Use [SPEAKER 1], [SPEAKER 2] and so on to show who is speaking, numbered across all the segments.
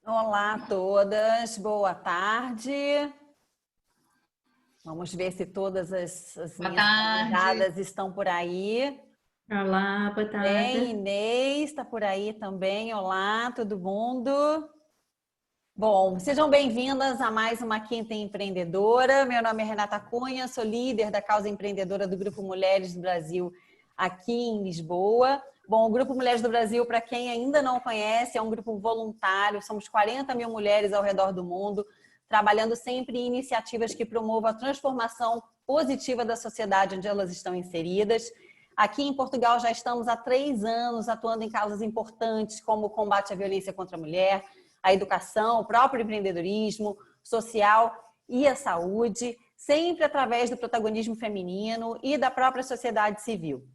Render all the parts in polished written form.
[SPEAKER 1] Olá a todas, boa tarde. Vamos ver se todas as minhas convidadas estão por aí.
[SPEAKER 2] Olá, boa tarde.
[SPEAKER 1] Bem, Inês está por aí também. Olá, todo mundo. Bom, sejam bem-vindas a mais uma Quinta Empreendedora. Meu nome é Renata Cunha, sou líder da causa empreendedora do Grupo Mulheres do Brasil aqui em Lisboa. Bom, o Grupo Mulheres do Brasil, para quem ainda não conhece, é um grupo voluntário. Somos 40 mil mulheres ao redor do mundo, trabalhando sempre em iniciativas que promovam a transformação positiva da sociedade onde elas estão inseridas. Aqui em Portugal já estamos há 3 anos atuando em causas importantes como o combate à violência contra a mulher, a educação, o próprio empreendedorismo social e a saúde, sempre através do protagonismo feminino e da própria sociedade civil.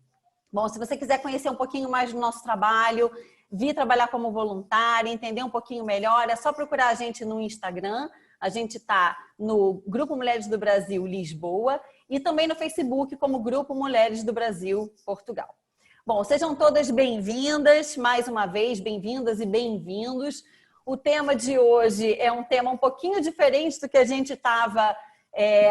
[SPEAKER 1] Bom, se você quiser conhecer um pouquinho mais do nosso trabalho, vir trabalhar como voluntária, entender um pouquinho melhor, é só procurar a gente no Instagram. A gente está no Grupo Mulheres do Brasil Lisboa e também no Facebook como Grupo Mulheres do Brasil Portugal. Bom, sejam todas bem-vindas, mais uma vez, bem-vindas e bem-vindos. O tema de hoje é um tema um pouquinho diferente do que a gente estava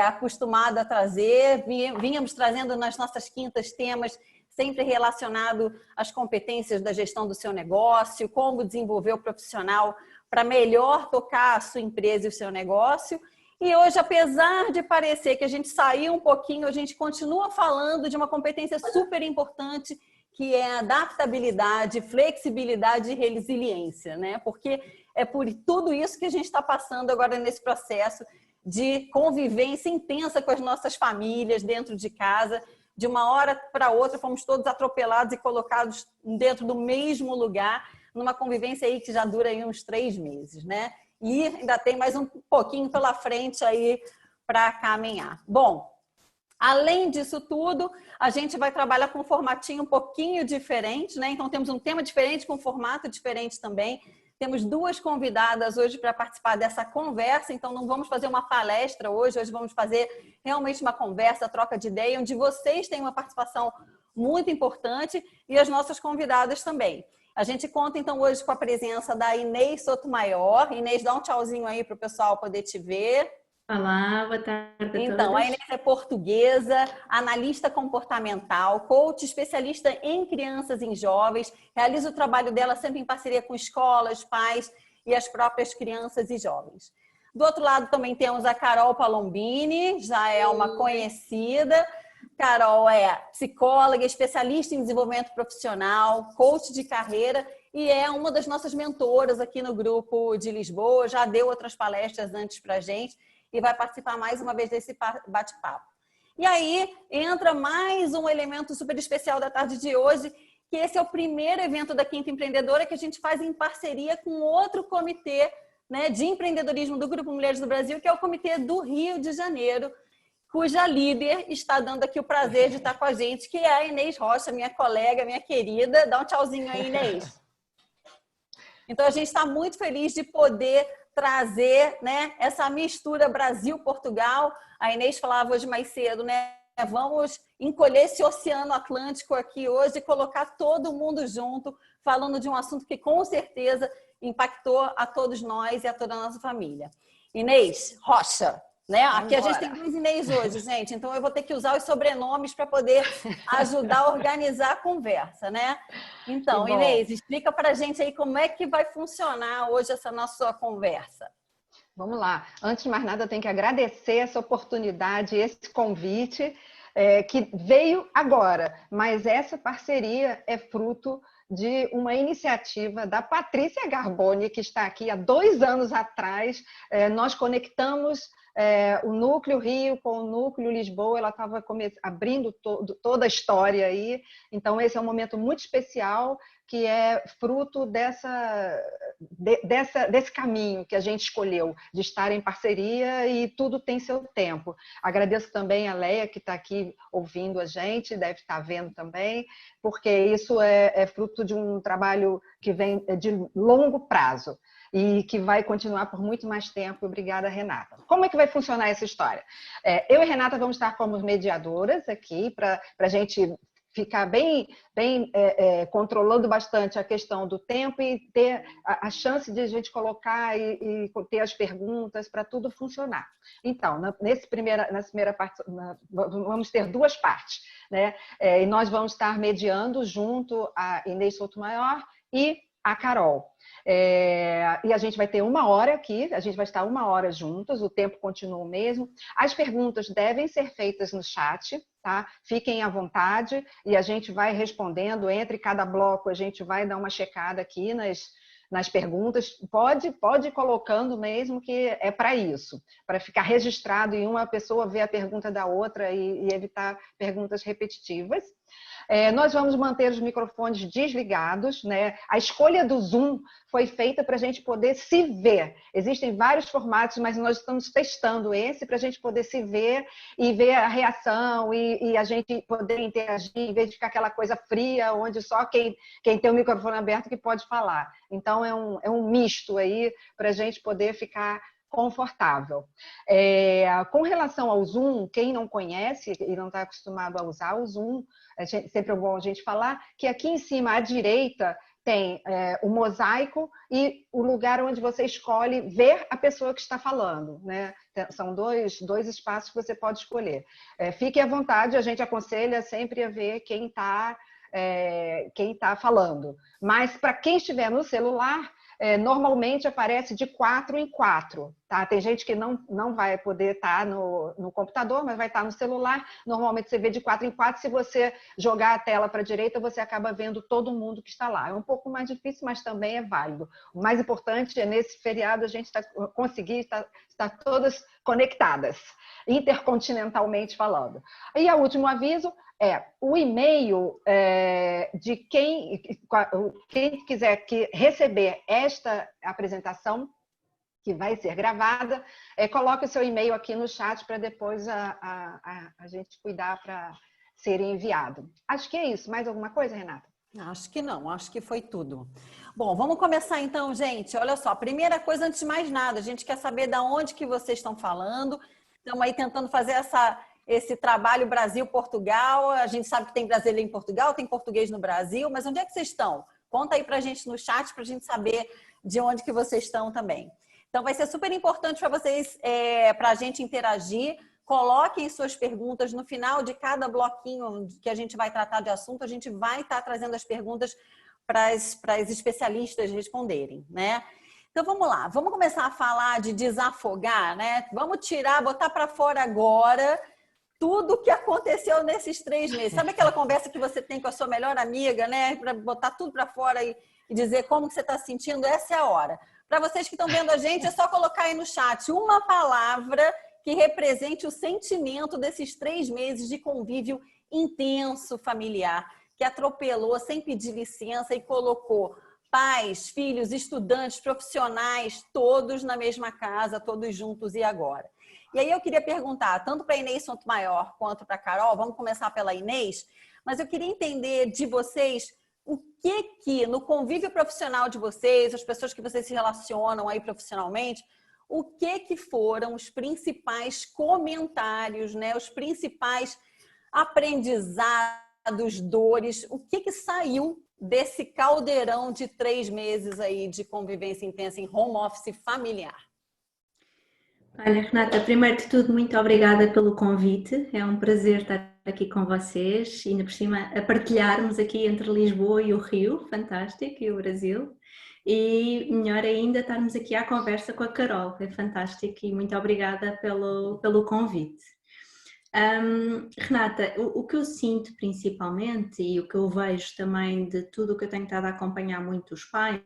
[SPEAKER 1] acostumado a trazer. Vínhamos trazendo nas nossas quintas temas sempre relacionado às competências da gestão do seu negócio, como desenvolver o profissional para melhor tocar a sua empresa e o seu negócio. E hoje, apesar de parecer que a gente saiu um pouquinho, a gente continua falando de uma competência super importante, que é a adaptabilidade, flexibilidade e resiliência, né? Porque é por tudo isso que a gente está passando agora nesse processo de convivência intensa com as nossas famílias dentro de casa. De uma hora para outra, fomos todos atropelados e colocados dentro do mesmo lugar, numa convivência aí que já dura aí uns 3 meses, né? E ainda tem mais um pouquinho pela frente aí para caminhar. Bom, além disso tudo, a gente vai trabalhar com um formatinho um pouquinho diferente, né? Então temos um tema diferente, com um formato diferente também. Temos 2 convidadas hoje para participar dessa conversa, então não vamos fazer uma palestra hoje vamos fazer realmente uma conversa, troca de ideia, onde vocês têm uma participação muito importante e as nossas convidadas também. A gente conta então hoje com a presença da Inês Sotomayor. Inês, dá um tchauzinho aí para o pessoal poder te ver.
[SPEAKER 2] Olá, boa tarde a todas.
[SPEAKER 1] Então, a Inês é portuguesa, analista comportamental, coach especialista em crianças e jovens, realiza o trabalho dela sempre em parceria com escolas, pais e as próprias crianças e jovens. Do outro lado também temos a Carol Palombini, já é uma conhecida. Carol é psicóloga, especialista em desenvolvimento profissional, coach de carreira e é uma das nossas mentoras aqui no grupo de Lisboa, já deu outras palestras antes para a gente e vai participar mais uma vez desse bate-papo. E aí entra mais um elemento super especial da tarde de hoje, que esse é o primeiro evento da Quinta Empreendedora que a gente faz em parceria com outro comitê, né, de empreendedorismo do Grupo Mulheres do Brasil, que é o Comitê do Rio de Janeiro, cuja líder está dando aqui o prazer de estar com a gente, que é a Inês Rocha, minha colega, minha querida. Dá um tchauzinho aí, Inês. Então, a gente está muito feliz de poder trazer, né, essa mistura Brasil-Portugal. A Inês falava hoje mais cedo, né? Vamos encolher esse oceano Atlântico aqui hoje e colocar todo mundo junto, falando de um assunto que com certeza impactou a todos nós e a toda a nossa família. Inês Rocha, né? Aqui a gente tem 2 Inês hoje, gente, então eu vou ter que usar os sobrenomes para poder ajudar a organizar a conversa, né? Então, Inês, explica para a gente aí como é que vai funcionar hoje essa nossa conversa.
[SPEAKER 3] Vamos lá. Antes de mais nada, eu tenho que agradecer essa oportunidade, esse convite que veio agora, mas essa parceria é fruto de uma iniciativa da Patrícia Garboni, que está aqui há 2 anos atrás. Nós conectamos o Núcleo Rio com o Núcleo Lisboa, ela estava abrindo toda a história aí. Então, esse é um momento muito especial, que é fruto desse caminho que a gente escolheu, de estar em parceria e tudo tem seu tempo. Agradeço também a Leia, que está aqui ouvindo a gente, deve estar vendo também, porque isso é fruto de um trabalho que vem de longo prazo e que vai continuar por muito mais tempo. Obrigada, Renata. Como é que vai funcionar essa história? Eu e Renata vamos estar como mediadoras aqui para a gente ficar bem controlando bastante a questão do tempo e ter a chance de a gente colocar e ter as perguntas para tudo funcionar. Então, nessa primeira parte, vamos ter duas partes, né? E nós vamos estar mediando junto a Inês Soutomaior e a Carol. E a gente vai ter 1 hora aqui, a gente vai estar 1 hora juntas, o tempo continua o mesmo. As perguntas devem ser feitas no chat, tá? Fiquem à vontade e a gente vai respondendo. Entre cada bloco, a gente vai dar uma checada aqui nas perguntas. Pode ir colocando mesmo, que é para isso, para ficar registrado e uma pessoa ver a pergunta da outra e evitar perguntas repetitivas. Nós vamos manter os microfones desligados, né? A escolha do Zoom foi feita para a gente poder se ver. Existem vários formatos, mas nós estamos testando esse para a gente poder se ver e ver a reação e a gente poder interagir, em vez de ficar aquela coisa fria, onde só quem tem o microfone aberto que pode falar. Então, é um misto aí para a gente poder ficar confortável. Com relação ao Zoom, quem não conhece e não está acostumado a usar o Zoom, sempre é bom a gente falar que aqui em cima à direita tem o mosaico e o lugar onde você escolhe ver a pessoa que está falando, né? São dois espaços que você pode escolher. Fique à vontade, a gente aconselha sempre a ver quem está falando. Mas para quem estiver no celular, normalmente aparece de 4 em 4, tá? Tem gente que não vai poder estar no computador, mas vai estar no celular. Normalmente você vê de 4 em 4. Se você jogar a tela para a direita, você acaba vendo todo mundo que está lá. É um pouco mais difícil, mas também é válido. O mais importante é, nesse feriado, a gente conseguir estar todas conectadas, intercontinentalmente falando. E o último aviso o e-mail de quem quiser receber esta apresentação, que vai ser gravada, coloque o seu e-mail aqui no chat para depois a gente cuidar para ser enviado. Acho que é isso. Mais alguma coisa, Renata?
[SPEAKER 1] Acho que não, acho que foi tudo. Bom, vamos começar então, gente. Olha só, primeira coisa, antes de mais nada, a gente quer saber de onde que vocês estão falando. Estamos aí tentando fazer esse trabalho Brasil-Portugal. A gente sabe que tem brasileiro em Portugal, tem português no Brasil, mas onde é que vocês estão? Conta aí pra gente no chat, pra gente saber de onde que vocês estão também. Então vai ser super importante para vocês, para a gente interagir. Coloquem suas perguntas no final de cada bloquinho que a gente vai tratar de assunto. A gente vai estar trazendo as perguntas para as especialistas responderem, né? Então vamos lá, vamos começar a falar de desafogar, né? Vamos botar para fora agora tudo que aconteceu nesses 3 meses. Sabe aquela conversa que você tem com a sua melhor amiga, né? Para botar tudo para fora e dizer como que você está se sentindo? Essa é a hora. Para vocês que estão vendo a gente, é só colocar aí no chat uma palavra que represente o sentimento desses 3 meses de convívio intenso familiar, que atropelou sem pedir licença e colocou pais, filhos, estudantes, profissionais, todos na mesma casa, todos juntos e agora. E aí eu queria perguntar, tanto para a Inês Soutomaior quanto para a Carol, vamos começar pela Inês, mas eu queria entender de vocês o que no convívio profissional de vocês, as pessoas que vocês se relacionam aí profissionalmente, o que foram os principais comentários, né? Os principais aprendizados, dores, o que saiu desse caldeirão de 3 meses aí de convivência intensa em home office familiar?
[SPEAKER 2] Olha, Renata, primeiro de tudo, muito obrigada pelo convite. É um prazer estar aqui com vocês e ainda por cima a partilharmos aqui entre Lisboa e o Rio, fantástico, e o Brasil. E melhor ainda estarmos aqui à conversa com a Carol, é fantástico e muito obrigada pelo convite. Renata, o que eu sinto principalmente e o que eu vejo também de tudo o que eu tenho estado a acompanhar muito os pais,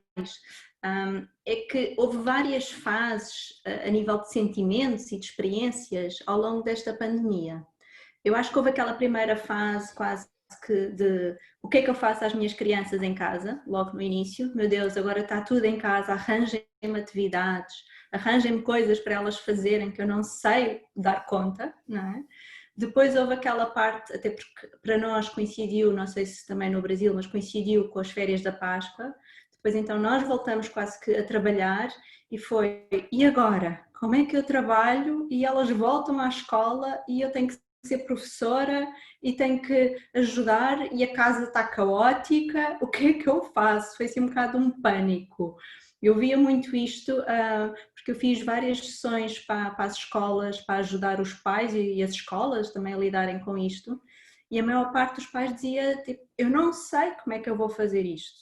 [SPEAKER 2] é que houve várias fases a nível de sentimentos e de experiências ao longo desta pandemia. Eu acho que houve aquela primeira fase quase que de o que é que eu faço às minhas crianças em casa, logo no início. Meu Deus, agora está tudo em casa, arranjem-me atividades, arranjem-me coisas para elas fazerem que eu não sei dar conta, não é? Depois houve aquela parte, até porque para nós coincidiu, não sei se também no Brasil, mas coincidiu com as férias da Páscoa. Depois então nós voltamos quase que a trabalhar e foi, e agora? Como é que eu trabalho e elas voltam à escola e eu tenho que ser professora e tenho que ajudar e a casa está caótica, o que é que eu faço? Foi assim um bocado um pânico. Eu via muito isto, porque eu fiz várias sessões para as escolas, para ajudar os pais e as escolas também a lidarem com isto, e a maior parte dos pais dizia, tipo, eu não sei como é que eu vou fazer isto,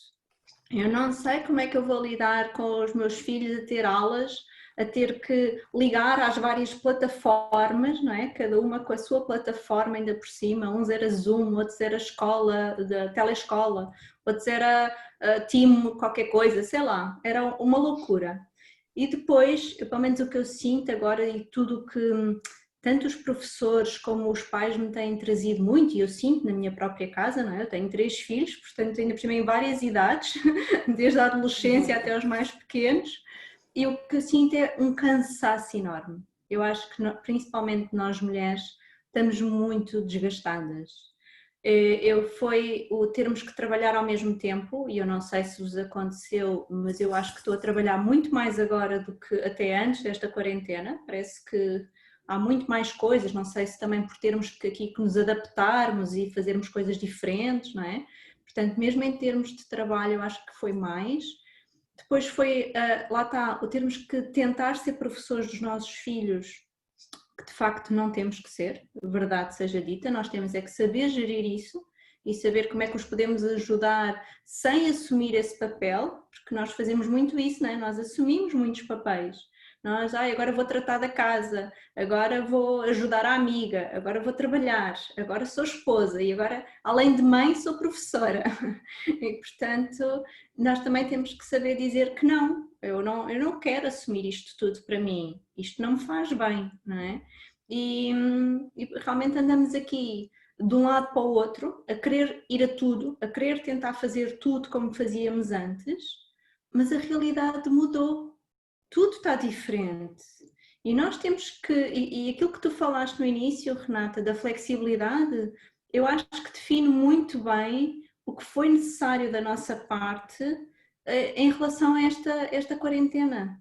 [SPEAKER 2] eu não sei como é que eu vou lidar com os meus filhos a ter aulas, a ter que ligar às várias plataformas, não é? Cada uma com a sua plataforma ainda por cima, uns era Zoom, outros era escola, da telescola, outros era Team qualquer coisa, sei lá, era uma loucura. E depois, pelo menos o que eu sinto agora e tudo que tanto os professores como os pais me têm trazido muito, e eu sinto na minha própria casa, não é? Eu tenho 3 filhos, portanto ainda por cima em várias idades, desde a adolescência até aos mais pequenos, e o que eu sinto é um cansaço enorme. Eu acho que principalmente nós mulheres estamos muito desgastadas. Foi o termos que trabalhar ao mesmo tempo, e eu não sei se vos aconteceu, mas eu acho que estou a trabalhar muito mais agora do que até antes desta quarentena. Parece que há muito mais coisas, não sei se também por termos que nos adaptarmos e fazermos coisas diferentes, não é? Portanto, mesmo em termos de trabalho, eu acho que foi mais. Depois foi, lá está, o termos que tentar ser professores dos nossos filhos, que de facto não temos que ser, verdade seja dita, nós temos é que saber gerir isso e saber como é que os podemos ajudar sem assumir esse papel, porque nós fazemos muito isso, não é? Nós assumimos muitos papéis. Nós, agora vou tratar da casa, agora vou ajudar a amiga, agora vou trabalhar, agora sou esposa e agora, além de mãe, sou professora. E, portanto, nós também temos que saber dizer que não, eu não quero assumir isto tudo para mim, isto não me faz bem, não é? E realmente andamos aqui de um lado para o outro, a querer ir a tudo, a querer tentar fazer tudo como fazíamos antes, mas a realidade mudou. Tudo está diferente e nós temos que, e aquilo que tu falaste no início, Renata, da flexibilidade, eu acho que define muito bem o que foi necessário da nossa parte em relação a esta quarentena.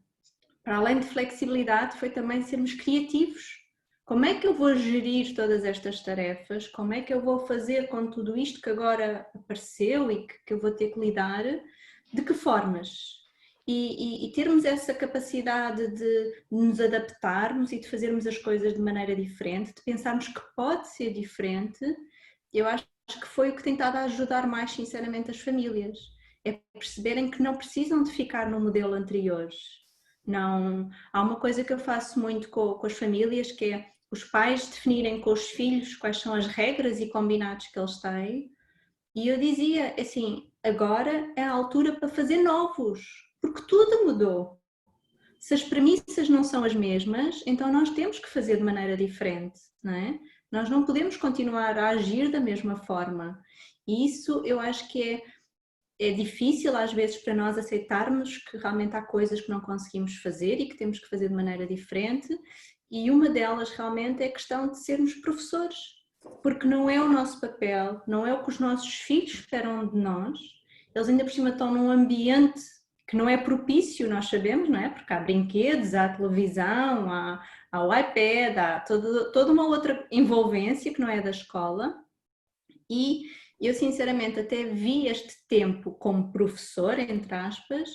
[SPEAKER 2] Para além de flexibilidade, foi também sermos criativos. Como é que eu vou gerir todas estas tarefas? Como é que eu vou fazer com tudo isto que agora apareceu e que eu vou ter que lidar? De que formas? E termos essa capacidade de nos adaptarmos e de fazermos as coisas de maneira diferente, de pensarmos que pode ser diferente, eu acho que foi o que tem estado a ajudar mais sinceramente as famílias. É perceberem que não precisam de ficar no modelo anterior. Não, há uma coisa que eu faço muito com as famílias, que é os pais definirem com os filhos quais são as regras e combinados que eles têm. E eu dizia assim, agora é a altura para fazer novos, porque tudo mudou. Se as premissas não são as mesmas, então nós temos que fazer de maneira diferente, não é? Nós não podemos continuar a agir da mesma forma. E isso eu acho que é difícil às vezes para nós aceitarmos que realmente há coisas que não conseguimos fazer e que temos que fazer de maneira diferente, e uma delas realmente é a questão de sermos professores, porque não é o nosso papel, não é o que os nossos filhos esperam de nós. Eles ainda por cima estão num ambiente que não é propício, nós sabemos, não é? Porque há brinquedos, há televisão, há o iPad, há toda uma outra envolvência que não é da escola. E eu sinceramente até vi este tempo como professor, entre aspas,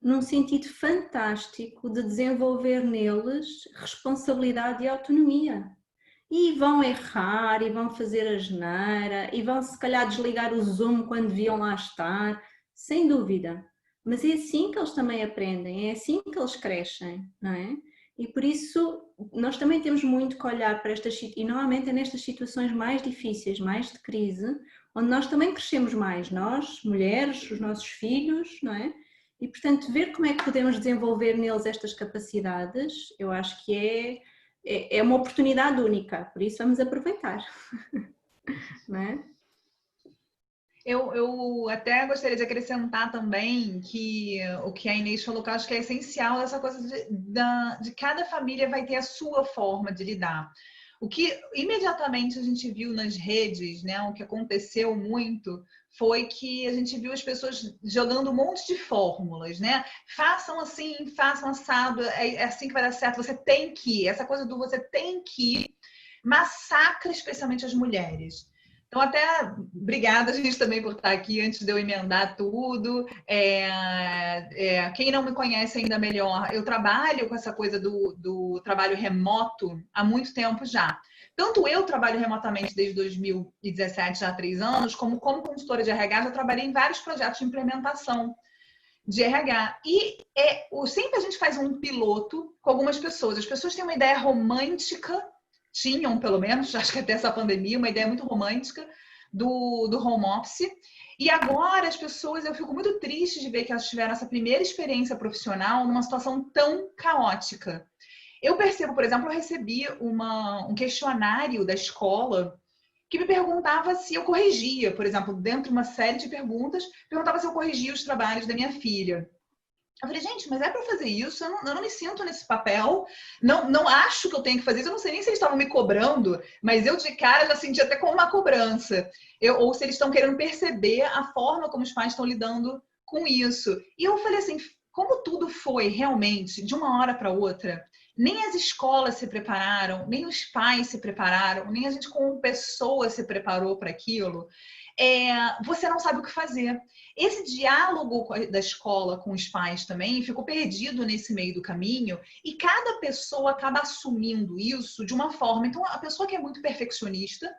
[SPEAKER 2] num sentido fantástico de desenvolver neles responsabilidade e autonomia. E vão errar, e vão fazer asneira, e vão se calhar desligar o Zoom quando deviam lá estar, sem dúvida. Mas é assim que eles também aprendem, é assim que eles crescem, não é? E por isso nós também temos muito que olhar para estas, e normalmente é nestas situações mais difíceis, mais de crise, onde nós também crescemos mais, nós, mulheres, os nossos filhos, não é? E portanto ver como é que podemos desenvolver neles estas capacidades, eu acho que é uma oportunidade única, por isso vamos aproveitar, não é?
[SPEAKER 4] Eu até gostaria de acrescentar também que o que a Inês falou, que eu acho que é essencial, essa coisa de cada família vai ter a sua forma de lidar. O que imediatamente a gente viu nas redes, né, o que aconteceu muito, foi que a gente viu as pessoas jogando um monte de fórmulas, né? Façam assim, façam assado, é assim que vai dar certo, você tem que, essa coisa do você tem que. massacra especialmente as mulheres. Então, até obrigada, gente, também por estar aqui antes de eu emendar tudo. Quem não me conhece ainda melhor, eu trabalho com essa coisa do trabalho remoto há muito tempo já. Tanto eu trabalho remotamente desde 2017, já há 3 anos, como consultora de RH, já trabalhei em vários projetos de implementação de RH. E sempre a gente faz um piloto com algumas pessoas. As pessoas têm uma ideia romântica, tinham pelo menos, acho que até essa pandemia, uma ideia muito romântica do home office. E agora as pessoas, eu fico muito triste de ver que elas tiveram essa primeira experiência profissional numa situação tão caótica. Eu percebo, por exemplo, eu recebi um questionário da escola que me perguntava se eu corrigia, por exemplo, dentro de uma série de perguntas, perguntava se eu corrigia os trabalhos da minha filha. Eu falei, gente, mas é para fazer isso? Eu não me sinto nesse papel, não acho que eu tenho que fazer isso, eu não sei nem se eles estavam me cobrando, mas eu de cara já senti até como uma cobrança. Ou se eles estão querendo perceber a forma como os pais estão lidando com isso. E eu falei assim, como tudo foi realmente de uma hora para outra, nem as escolas se prepararam, nem os pais se prepararam, nem a gente como pessoa se preparou para aquilo, você não sabe o que fazer. Esse diálogo da escola com os pais também ficou perdido nesse meio do caminho e cada pessoa acaba assumindo isso de uma forma. Então, a pessoa que é muito perfeccionista,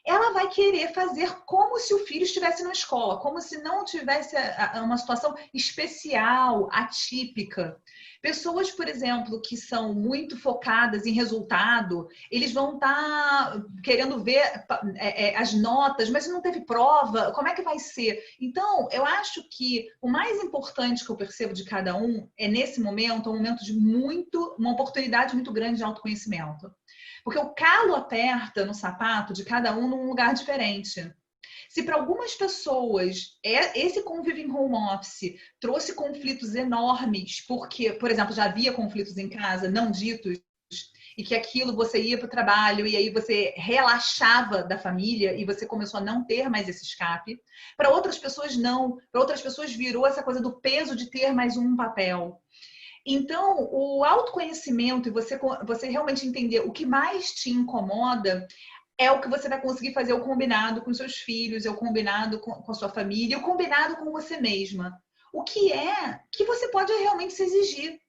[SPEAKER 4] ela vai querer fazer como se o filho estivesse na escola, como se não tivesse uma situação especial, atípica. Pessoas, por exemplo, que são muito focadas em resultado, eles vão estar querendo ver as notas, mas se não teve prova, como é que vai ser? Então, eu acho que o mais importante que eu percebo de cada um é, nesse momento, um momento de uma oportunidade muito grande de autoconhecimento. Porque o calo aperta no sapato de cada um num lugar diferente. Se para algumas pessoas esse convívio em home office trouxe conflitos enormes, porque, por exemplo, já havia conflitos em casa não ditos, e que aquilo você ia para o trabalho e aí você relaxava da família e você começou a não ter mais esse escape. Para outras pessoas não. Para outras pessoas virou essa coisa do peso de ter mais um papel. Então, o autoconhecimento e você realmente entender o que mais te incomoda é o que você vai conseguir fazer o combinado com seus filhos, o combinado com a sua família, o combinado com você mesma. O que você pode realmente se exigir.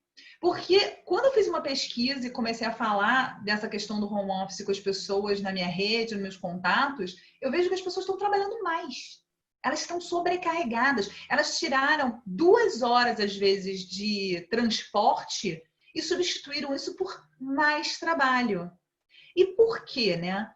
[SPEAKER 4] Porque quando eu fiz uma pesquisa e comecei a falar dessa questão do home office com as pessoas na minha rede, nos meus contatos, eu vejo que as pessoas estão trabalhando mais. Elas estão sobrecarregadas. Elas tiraram 2 horas, às vezes, de transporte e substituíram isso por mais trabalho. E por quê, né?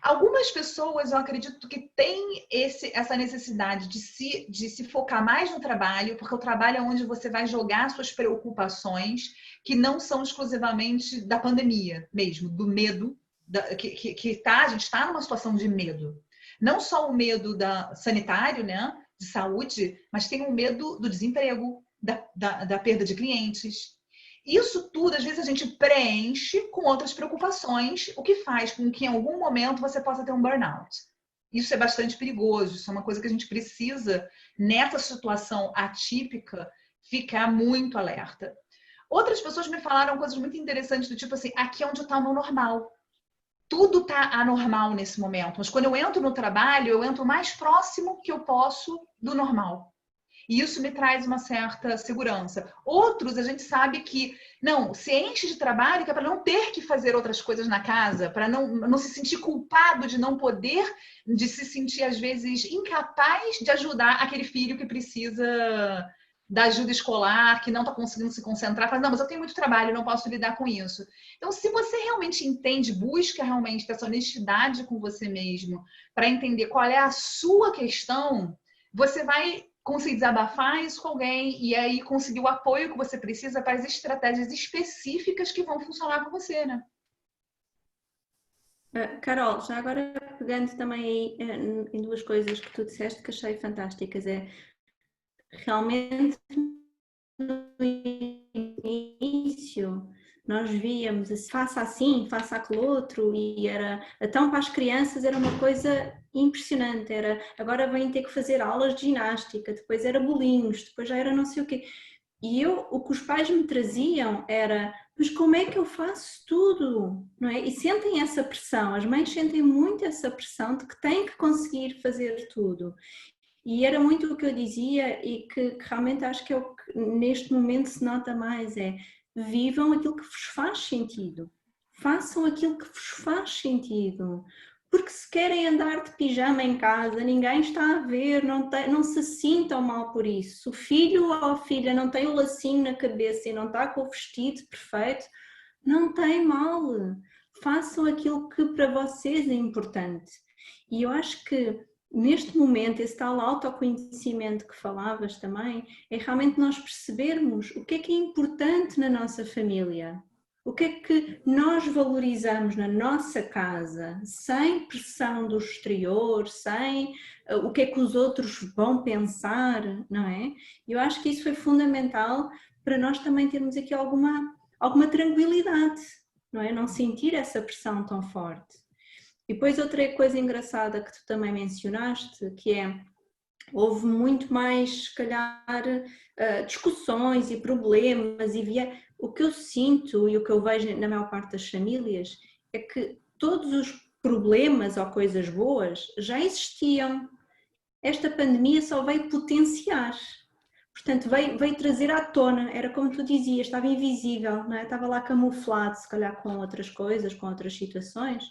[SPEAKER 4] Algumas pessoas, eu acredito que têm essa necessidade de se focar mais no trabalho, porque o trabalho é onde você vai jogar suas preocupações, que não são exclusivamente da pandemia mesmo, do medo, a gente está numa situação de medo. Não só o medo sanitário, né, de saúde, mas tem o medo do desemprego, da perda de clientes. Isso tudo, às vezes, a gente preenche com outras preocupações, o que faz com que, em algum momento, você possa ter um burnout. Isso é bastante perigoso, isso é uma coisa que a gente precisa, nessa situação atípica, ficar muito alerta. Outras pessoas me falaram coisas muito interessantes, do tipo assim, aqui é onde está o meu normal. Tudo está anormal nesse momento, mas quando eu entro no trabalho, eu entro o mais próximo que eu posso do normal. E isso me traz uma certa segurança. Outros, a gente sabe que, não, se enche de trabalho que é para não ter que fazer outras coisas na casa, para não se sentir culpado de não poder, de se sentir, às vezes, incapaz de ajudar aquele filho que precisa da ajuda escolar, que não está conseguindo se concentrar, fala, não, mas eu tenho muito trabalho, não posso lidar com isso. Então, se você realmente entende, busca realmente essa honestidade com você mesmo, para entender qual é a sua questão, você vai conseguir desabafar isso com alguém e aí conseguir o apoio que você precisa para as estratégias específicas que vão funcionar com você, né?
[SPEAKER 2] Carol, já agora pegando também em 2 coisas que tu disseste que achei fantásticas, realmente no início nós víamos faça assim, faça aquele outro e então para as crianças era uma coisa impressionante, agora vêm ter que fazer aulas de ginástica, depois era bolinhos, depois já era não sei o quê. E o que os pais me traziam era, mas como é que eu faço tudo? Não é? E sentem essa pressão, as mães sentem muito essa pressão de que têm que conseguir fazer tudo. E era muito o que eu dizia e que realmente acho que é o que neste momento se nota mais, é vivam aquilo que vos faz sentido. Façam aquilo que vos faz sentido. Porque se querem andar de pijama em casa, ninguém está a ver, não se sintam mal por isso. Se o filho ou a filha não tem o lacinho na cabeça e não está com o vestido perfeito, não tem mal. Façam aquilo que para vocês é importante. E eu acho que neste momento, esse tal autoconhecimento que falavas também, é realmente nós percebermos o que é importante na nossa família. O que é que nós valorizamos na nossa casa, sem pressão do exterior, sem o que é que os outros vão pensar, não é? Eu acho que isso foi fundamental para nós também termos aqui alguma tranquilidade, não é? Não sentir essa pressão tão forte. E depois outra coisa engraçada que tu também mencionaste, que é, houve muito mais, se calhar, discussões e problemas e o que eu sinto e o que eu vejo na maior parte das famílias é que todos os problemas ou coisas boas já existiam. Esta pandemia só veio potenciar. Portanto, veio trazer à tona, era como tu dizias, estava invisível, não é? Estava lá camuflado, se calhar com outras coisas, com outras situações.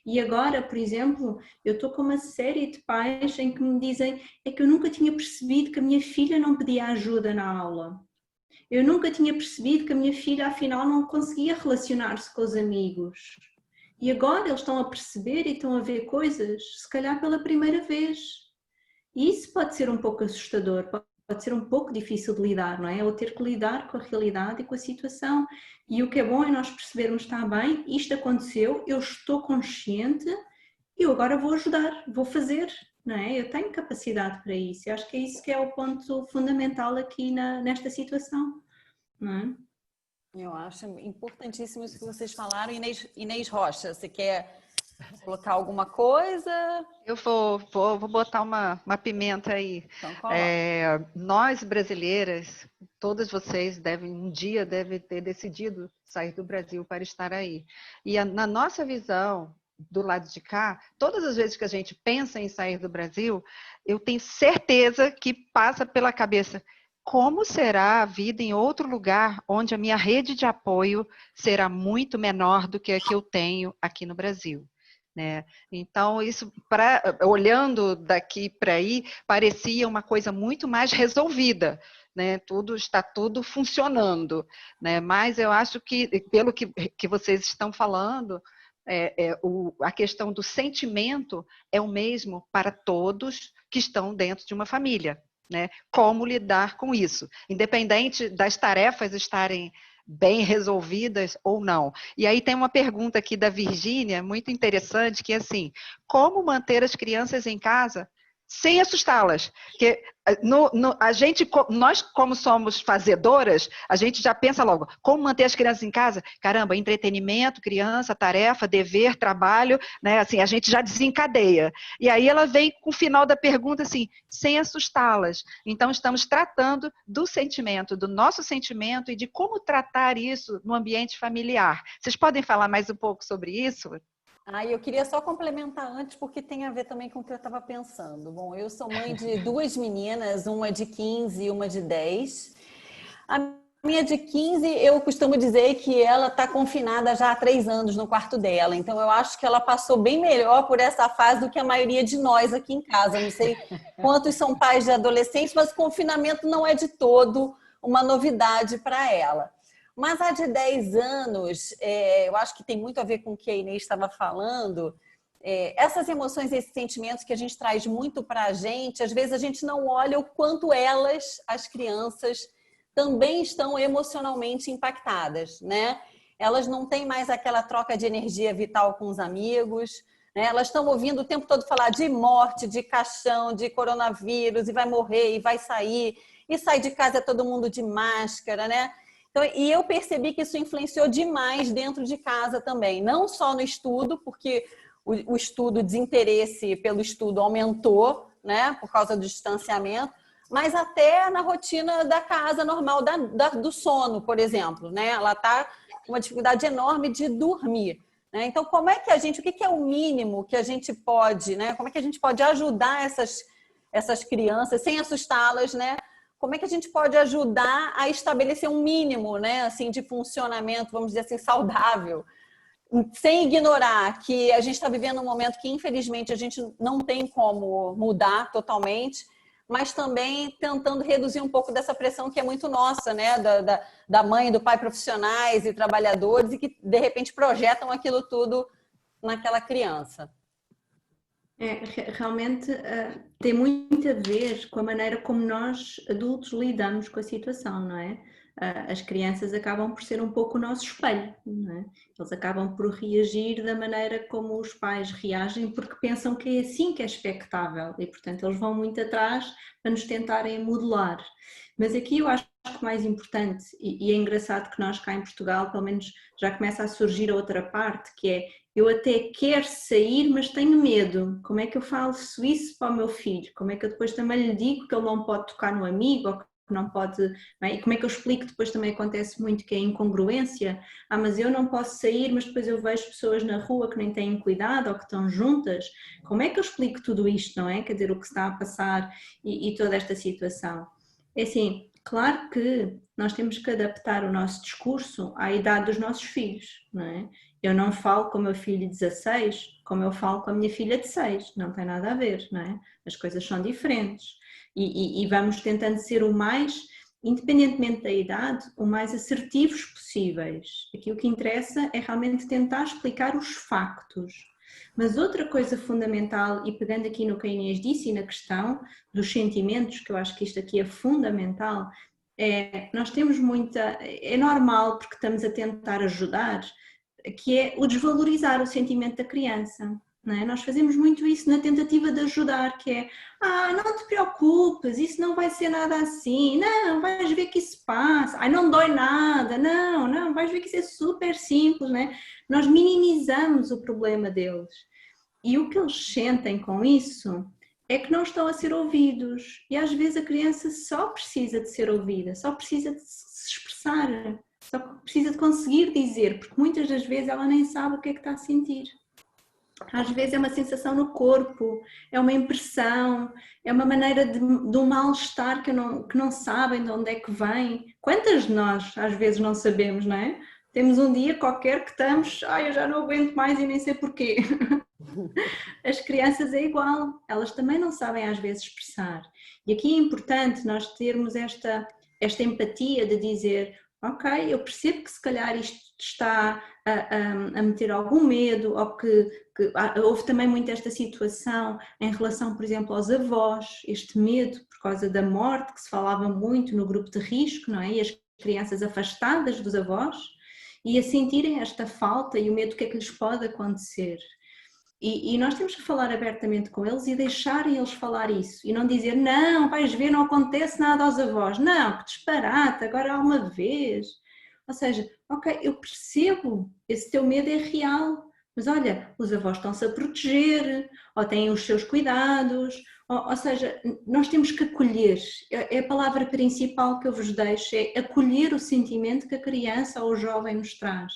[SPEAKER 2] E agora, por exemplo, eu estou com uma série de pais em que me dizem é que eu nunca tinha percebido que a minha filha não pedia ajuda na aula. Eu nunca tinha percebido que a minha filha, afinal, não conseguia relacionar-se com os amigos. E agora eles estão a perceber e estão a ver coisas, se calhar pela primeira vez. E isso pode ser um pouco assustador, pode ser um pouco difícil de lidar, não é? Ou ter que lidar com a realidade e com a situação. E o que é bom é nós percebermos, está bem, isto aconteceu, eu estou consciente, eu agora vou ajudar, vou fazer, não é? Eu tenho capacidade para isso. Eu acho que é isso que é o ponto fundamental aqui nesta situação, não é?
[SPEAKER 1] Eu acho importantíssimo isso que vocês falaram. Inês Rocha, você quer colocar alguma coisa?
[SPEAKER 3] Eu vou botar uma pimenta aí.
[SPEAKER 1] Então,
[SPEAKER 3] Nós, brasileiras, todas vocês um dia devem ter decidido sair do Brasil para estar aí. E na nossa visão, do lado de cá, todas as vezes que a gente pensa em sair do Brasil, eu tenho certeza que passa pela cabeça: como será a vida em outro lugar onde a minha rede de apoio será muito menor do que a que eu tenho aqui no Brasil? Né? Então, isso, olhando daqui para aí, parecia uma coisa muito mais resolvida, né? Está tudo funcionando, né? Mas eu acho que, pelo que vocês estão falando, a questão do sentimento é o mesmo para todos que estão dentro de uma família, né? Como lidar com isso, independente das tarefas estarem bem resolvidas ou não. E aí tem uma pergunta aqui da Virgínia, muito interessante, que é assim: como manter as crianças em casa sem assustá-las? Porque nós, como somos fazedoras, a gente já pensa logo, como manter as crianças em casa? Caramba, entretenimento, criança, tarefa, dever, trabalho, né? Assim, a gente já desencadeia. E aí ela vem com o final da pergunta assim: sem assustá-las. Então, estamos tratando do sentimento, do nosso sentimento e de como tratar isso no ambiente familiar. Vocês podem falar mais um pouco sobre isso?
[SPEAKER 1] Eu queria só complementar antes, porque tem a ver também com o que eu estava pensando. Bom, eu sou mãe de duas meninas, uma de 15 e uma de 10. A minha de 15, eu costumo dizer que ela está confinada já há 3 anos no quarto dela. Então, eu acho que ela passou bem melhor por essa fase do que a maioria de nós aqui em casa. Não sei quantos são pais de adolescentes, mas o confinamento não é de todo uma novidade para ela. Mas a de 10 anos, eu acho que tem muito a ver com o que a Inês estava falando. Essas emoções, esses sentimentos que a gente traz muito para a gente, às vezes a gente não olha o quanto elas, as crianças, também estão emocionalmente impactadas, né? Elas não têm mais aquela troca de energia vital com os amigos, né? Elas estão ouvindo o tempo todo falar de morte, de caixão, de coronavírus, e vai morrer, e vai sair, e sai de casa todo mundo de máscara, né? Então, e eu percebi que isso influenciou demais dentro de casa também, não só no estudo, porque o estudo, o desinteresse pelo estudo aumentou, né, por causa do distanciamento, mas até na rotina da casa normal, do sono, por exemplo, né? Ela está com uma dificuldade enorme de dormir. Né? Então, como é que o que é o mínimo que a gente pode, né? Como é que a gente pode ajudar essas crianças sem assustá-las, né? Como é que a gente pode ajudar a estabelecer um mínimo, né? Assim, de funcionamento, vamos dizer assim, saudável, sem ignorar que a gente está vivendo um momento que, infelizmente, a gente não tem como mudar totalmente, mas também tentando reduzir um pouco dessa pressão que é muito nossa, né? Da mãe e do pai profissionais e trabalhadores e que, de repente, projetam aquilo tudo naquela criança.
[SPEAKER 2] Realmente tem muito a ver com a maneira como nós, adultos, lidamos com a situação, não é? As crianças acabam por ser um pouco o nosso espelho, não é? Eles acabam por reagir da maneira como os pais reagem porque pensam que é assim que é expectável e, portanto, eles vão muito atrás para nos tentarem modelar. Mas aqui eu acho que o mais importante, e é engraçado que nós cá em Portugal, pelo menos já começa a surgir a outra parte, que é eu até quero sair, mas tenho medo. Como é que eu faço isso para o meu filho? Como é que eu depois também lhe digo que ele não pode tocar no amigo ou que não pode... E como é que eu explico? Depois também acontece muito que é a incongruência. Mas eu não posso sair, mas depois eu vejo pessoas na rua que nem têm cuidado ou que estão juntas. Como é que eu explico tudo isto, não é? Quer dizer, o que está a passar e toda esta situação. É assim, claro que nós temos que adaptar o nosso discurso à idade dos nossos filhos, não é? Eu não falo com o meu filho de 16 como eu falo com a minha filha de 6, não tem nada a ver, não é? As coisas são diferentes e vamos tentando ser o mais, independentemente da idade, o mais assertivos possíveis. Aqui o que interessa é realmente tentar explicar os factos. Mas outra coisa fundamental, e pegando aqui no que a Inês disse e na questão dos sentimentos, que eu acho que isto aqui é fundamental, nós temos é normal porque estamos a tentar ajudar, que é o desvalorizar o sentimento da criança. Não é? Nós fazemos muito isso na tentativa de ajudar, que é, não te preocupes, isso não vai ser nada assim, não, vais ver que isso passa, não dói nada, não, vais ver que isso é super simples, não é? Nós minimizamos o problema deles e o que eles sentem com isso é que não estão a ser ouvidos e às vezes a criança só precisa de ser ouvida, só precisa de se expressar, só precisa de conseguir dizer, porque muitas das vezes ela nem sabe o que é que está a sentir. Às vezes é uma sensação no corpo, é uma impressão, é uma maneira de um mal-estar que não sabem de onde é que vem. Quantas de nós às vezes não sabemos, não é? Temos um dia qualquer que estamos, eu já não aguento mais e nem sei porquê. As crianças é igual, elas também não sabem às vezes expressar. E aqui é importante nós termos esta empatia de dizer, ok, eu percebo que se calhar isto está a meter algum medo, ou que houve também muito esta situação em relação, por exemplo, aos avós, este medo por causa da morte, que se falava muito no grupo de risco, não é? E as crianças afastadas dos avós, e a sentirem esta falta e o medo do que é que lhes pode acontecer. E nós temos que falar abertamente com eles e deixarem eles falar isso. E não dizer, não, vais ver, não acontece nada aos avós. Não, que disparate, agora há uma vez. Ou seja, ok, eu percebo, esse teu medo é real. Mas olha, os avós estão-se a proteger, ou têm os seus cuidados. Ou seja, nós temos que acolher. É a palavra principal que eu vos deixo, é acolher o sentimento que a criança ou o jovem nos traz.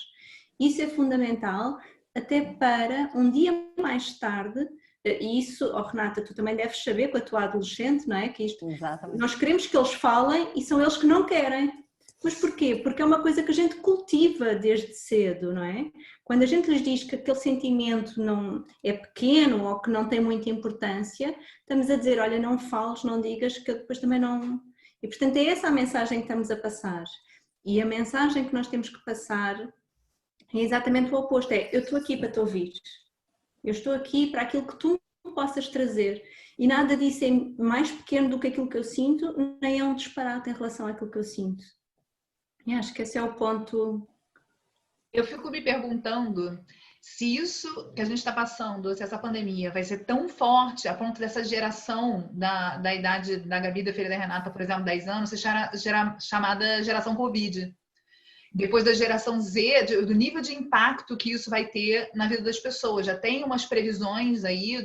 [SPEAKER 2] Isso é fundamental, até para um dia mais tarde, e isso, Renata, tu também deves saber com a tua adolescente, não é? Que isto, nós queremos que eles falem e são eles que não querem. Mas porquê? Porque é uma coisa que a gente cultiva desde cedo, não é? Quando a gente lhes diz que aquele sentimento não é pequeno ou que não tem muita importância, estamos a dizer, olha, não fales, não digas, que depois também não... E portanto é essa a mensagem que estamos a passar. E a mensagem que nós temos que passar é exatamente o oposto, eu estou aqui para te ouvir, eu estou aqui para aquilo que tu possas trazer e nada disso é mais pequeno do que aquilo que eu sinto, nem é um disparate em relação àquilo que eu sinto. E acho que esse é o ponto.
[SPEAKER 4] Eu fico me perguntando se isso que a gente está passando, se essa pandemia vai ser tão forte a ponto dessa geração da idade da Gabi, da filha da Renata, por exemplo, 10 anos, ser chamada geração Covid. Depois da geração Z, do nível de impacto que isso vai ter na vida das pessoas. Já tem umas previsões aí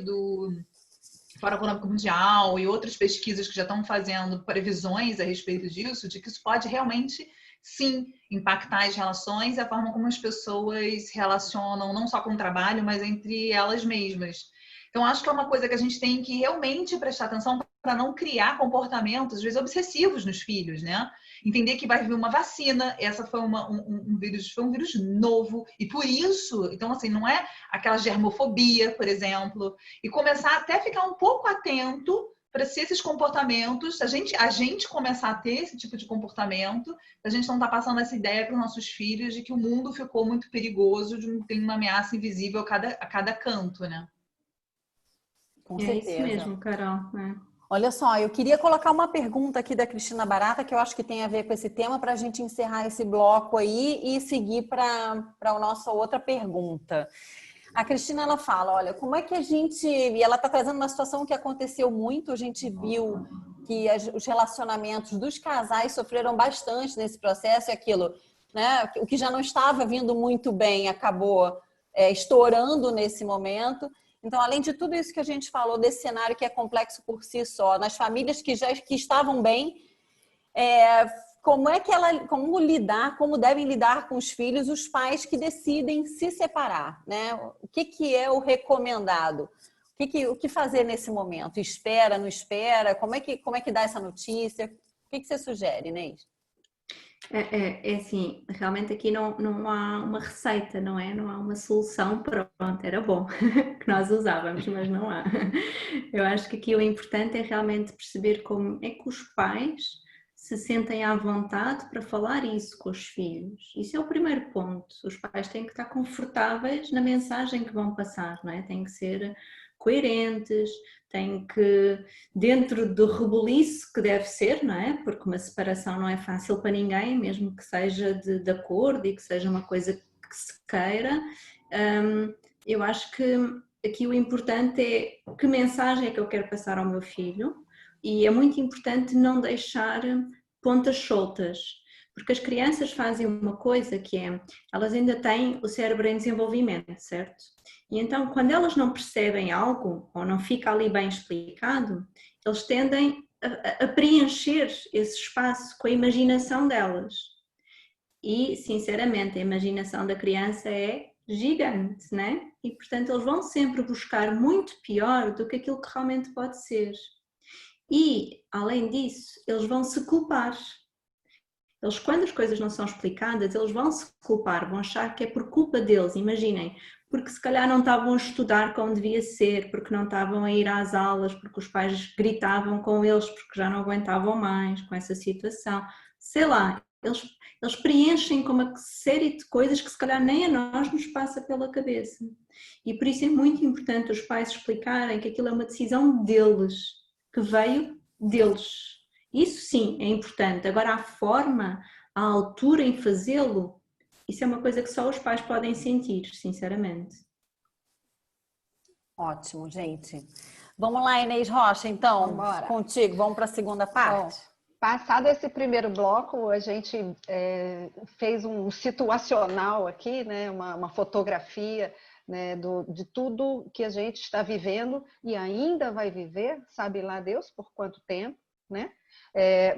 [SPEAKER 4] Fórum Econômico Mundial e outras pesquisas que já estão fazendo previsões a respeito disso, de que isso pode realmente, sim, impactar as relações e a forma como as pessoas se relacionam, não só com o trabalho, mas entre elas mesmas. Então, acho que é uma coisa que a gente tem que realmente prestar atenção para não criar comportamentos, às vezes, obsessivos nos filhos, né? Entender que vai vir uma vacina, essa foi um vírus novo, e por isso, então, assim, não é aquela germofobia, por exemplo, e começar até a ficar um pouco atento para se esses comportamentos, a gente começar a ter esse tipo de comportamento, a gente não está passando essa ideia para os nossos filhos de que o mundo ficou muito perigoso, de tem uma ameaça invisível a cada canto, né?
[SPEAKER 1] Com
[SPEAKER 2] É isso
[SPEAKER 1] certeza.
[SPEAKER 2] mesmo, Carol.
[SPEAKER 1] Olha só, eu queria colocar uma pergunta aqui da Cristina Barata, que eu acho que tem a ver com esse tema, para a gente encerrar esse bloco aí e seguir para a nossa outra pergunta. A Cristina, ela fala, olha, como é que a gente... E ela está trazendo uma situação que aconteceu muito, a gente viu que os relacionamentos dos casais sofreram bastante nesse processo, e aquilo, né? O que já não estava vindo muito bem acabou estourando nesse momento. Então, além de tudo isso que a gente falou, desse cenário que é complexo por si só, nas famílias que estavam bem, como devem lidar com os filhos os pais que decidem se separar, né? O que é o recomendado? O que fazer nesse momento? Espera, não espera? Como é que dá essa notícia? O que você sugere, Inês?
[SPEAKER 2] É assim, realmente aqui não há uma receita, não é? Não há uma solução, pronto, era bom que nós usávamos, mas não há. Eu acho que aqui o importante é realmente perceber como é que os pais se sentem à vontade para falar isso com os filhos. Isso é o primeiro ponto. Os pais têm que estar confortáveis na mensagem que vão passar, não é? Têm que ser coerentes, têm que, dentro do rebuliço que deve ser, não é? Porque uma separação não é fácil para ninguém, mesmo que seja de acordo e que seja uma coisa que se queira. Eu acho que aqui o importante é que mensagem é que eu quero passar ao meu filho, e é muito importante não deixar pontas soltas, porque as crianças fazem uma coisa que é, elas ainda têm o cérebro em desenvolvimento, certo? E então, quando elas não percebem algo, ou não fica ali bem explicado, eles tendem a preencher esse espaço com a imaginação delas. E, sinceramente, a imaginação da criança é gigante, né? E, portanto, eles vão sempre buscar muito pior do que aquilo que realmente pode ser. E, além disso, eles vão se culpar. Eles, quando as coisas não são explicadas, eles vão se culpar, vão achar que é por culpa deles, imaginem, porque se calhar não estavam a estudar como devia ser, porque não estavam a ir às aulas, porque os pais gritavam com eles porque já não aguentavam mais com essa situação, sei lá, eles preenchem com uma série de coisas que se calhar nem a nós nos passa pela cabeça. E por isso é muito importante os pais explicarem que aquilo é uma decisão deles, que veio deles. Isso sim é importante. Agora, a forma, a altura em fazê-lo, isso é uma coisa que só os pais podem sentir, sinceramente.
[SPEAKER 1] Ótimo, gente. Vamos lá, Inês Rocha, então, contigo. Vamos para a segunda parte?
[SPEAKER 3] Bom, passado esse primeiro bloco, a gente fez um situacional aqui, né, uma fotografia, né, de tudo que a gente está vivendo e ainda vai viver, sabe lá Deus por quanto tempo, né?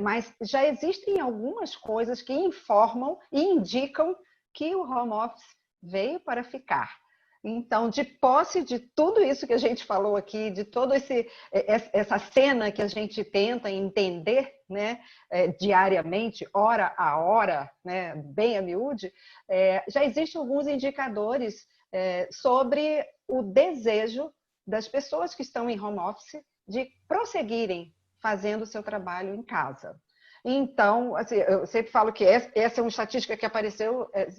[SPEAKER 3] Mas já existem algumas coisas que informam e indicam que o home office veio para ficar. Então, de posse de tudo isso que a gente falou aqui, de toda essa cena que a gente tenta entender, né, diariamente, hora a hora, né, bem a miúde, já existem alguns indicadores sobre o desejo das pessoas que estão em home office de prosseguirem fazendo o seu trabalho em casa. Então, assim, eu sempre falo que essa é uma estatística que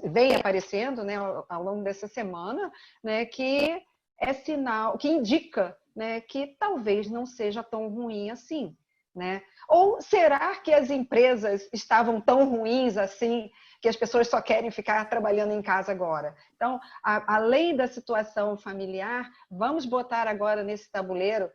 [SPEAKER 3] vem aparecendo, né, ao longo dessa semana, né, que é sinal, que indica, né, que talvez não seja tão ruim assim, né? Ou será que as empresas estavam tão ruins assim que as pessoas só querem ficar trabalhando em casa agora? Então, além da situação familiar, vamos botar agora nesse tabuleiro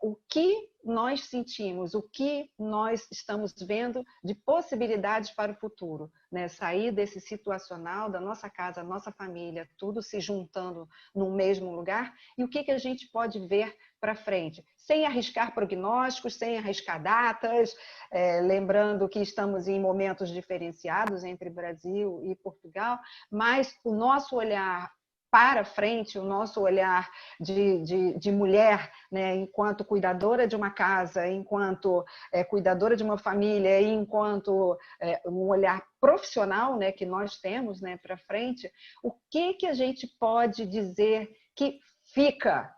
[SPEAKER 3] o que nós sentimos, o que nós estamos vendo de possibilidades para o futuro, né? Sair desse situacional da nossa casa, da nossa família, tudo se juntando no mesmo lugar, e o que a gente pode ver para frente, sem arriscar prognósticos, sem arriscar datas, lembrando que estamos em momentos diferenciados entre Brasil e Portugal, mas o nosso olhar para frente, o nosso olhar de mulher, né, enquanto cuidadora de uma casa, enquanto cuidadora de uma família, e enquanto um olhar profissional, né, que nós temos, né, para frente, o que a gente pode dizer que fica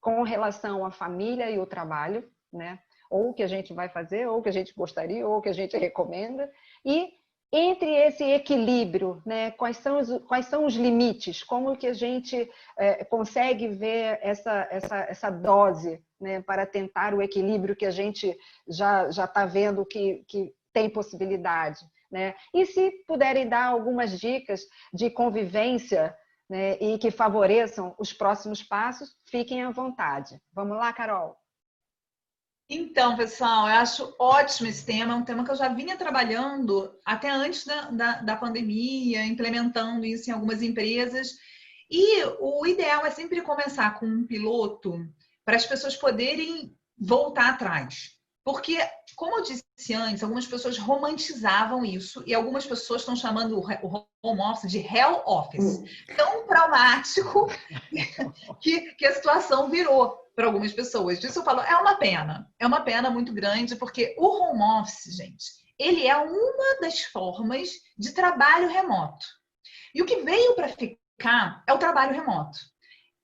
[SPEAKER 3] com relação à família e o trabalho, né? Ou o que a gente vai fazer, ou o que a gente gostaria, ou o que a gente recomenda, e entre esse equilíbrio, né, quais são os limites? Como que a gente consegue ver essa dose, né, para tentar o equilíbrio que a gente já está vendo que tem possibilidade, né? E se puderem dar algumas dicas de convivência, né, e que favoreçam os próximos passos, fiquem à vontade. Vamos lá, Carol?
[SPEAKER 4] Então, pessoal, eu acho ótimo esse tema, é um tema que eu já vinha trabalhando até antes da pandemia, implementando isso em algumas empresas. E o ideal é sempre começar com um piloto para as pessoas poderem voltar atrás. Porque, como eu disse antes, algumas pessoas romantizavam isso e algumas pessoas estão chamando o home office de hell office. Tão traumático que a situação virou para algumas pessoas. Disso eu falo, é uma pena muito grande, porque o home office, gente, ele é uma das formas de trabalho remoto. E o que veio para ficar é o trabalho remoto.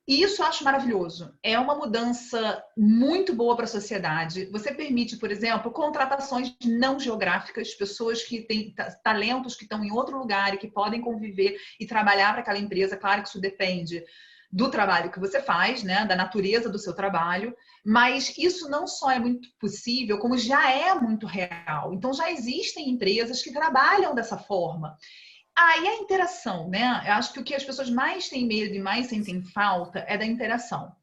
[SPEAKER 4] E isso eu acho maravilhoso. É uma mudança muito boa para a sociedade. Você permite, por exemplo, contratações não geográficas, pessoas que têm talentos que estão em outro lugar e que podem conviver e trabalhar para aquela empresa. Claro que isso depende do trabalho que você faz, né, da natureza do seu trabalho, mas isso não só é muito possível, como já é muito real. Então já existem empresas que trabalham dessa forma. E a interação, né? Eu acho que o que as pessoas mais têm medo e mais sentem falta é da interação.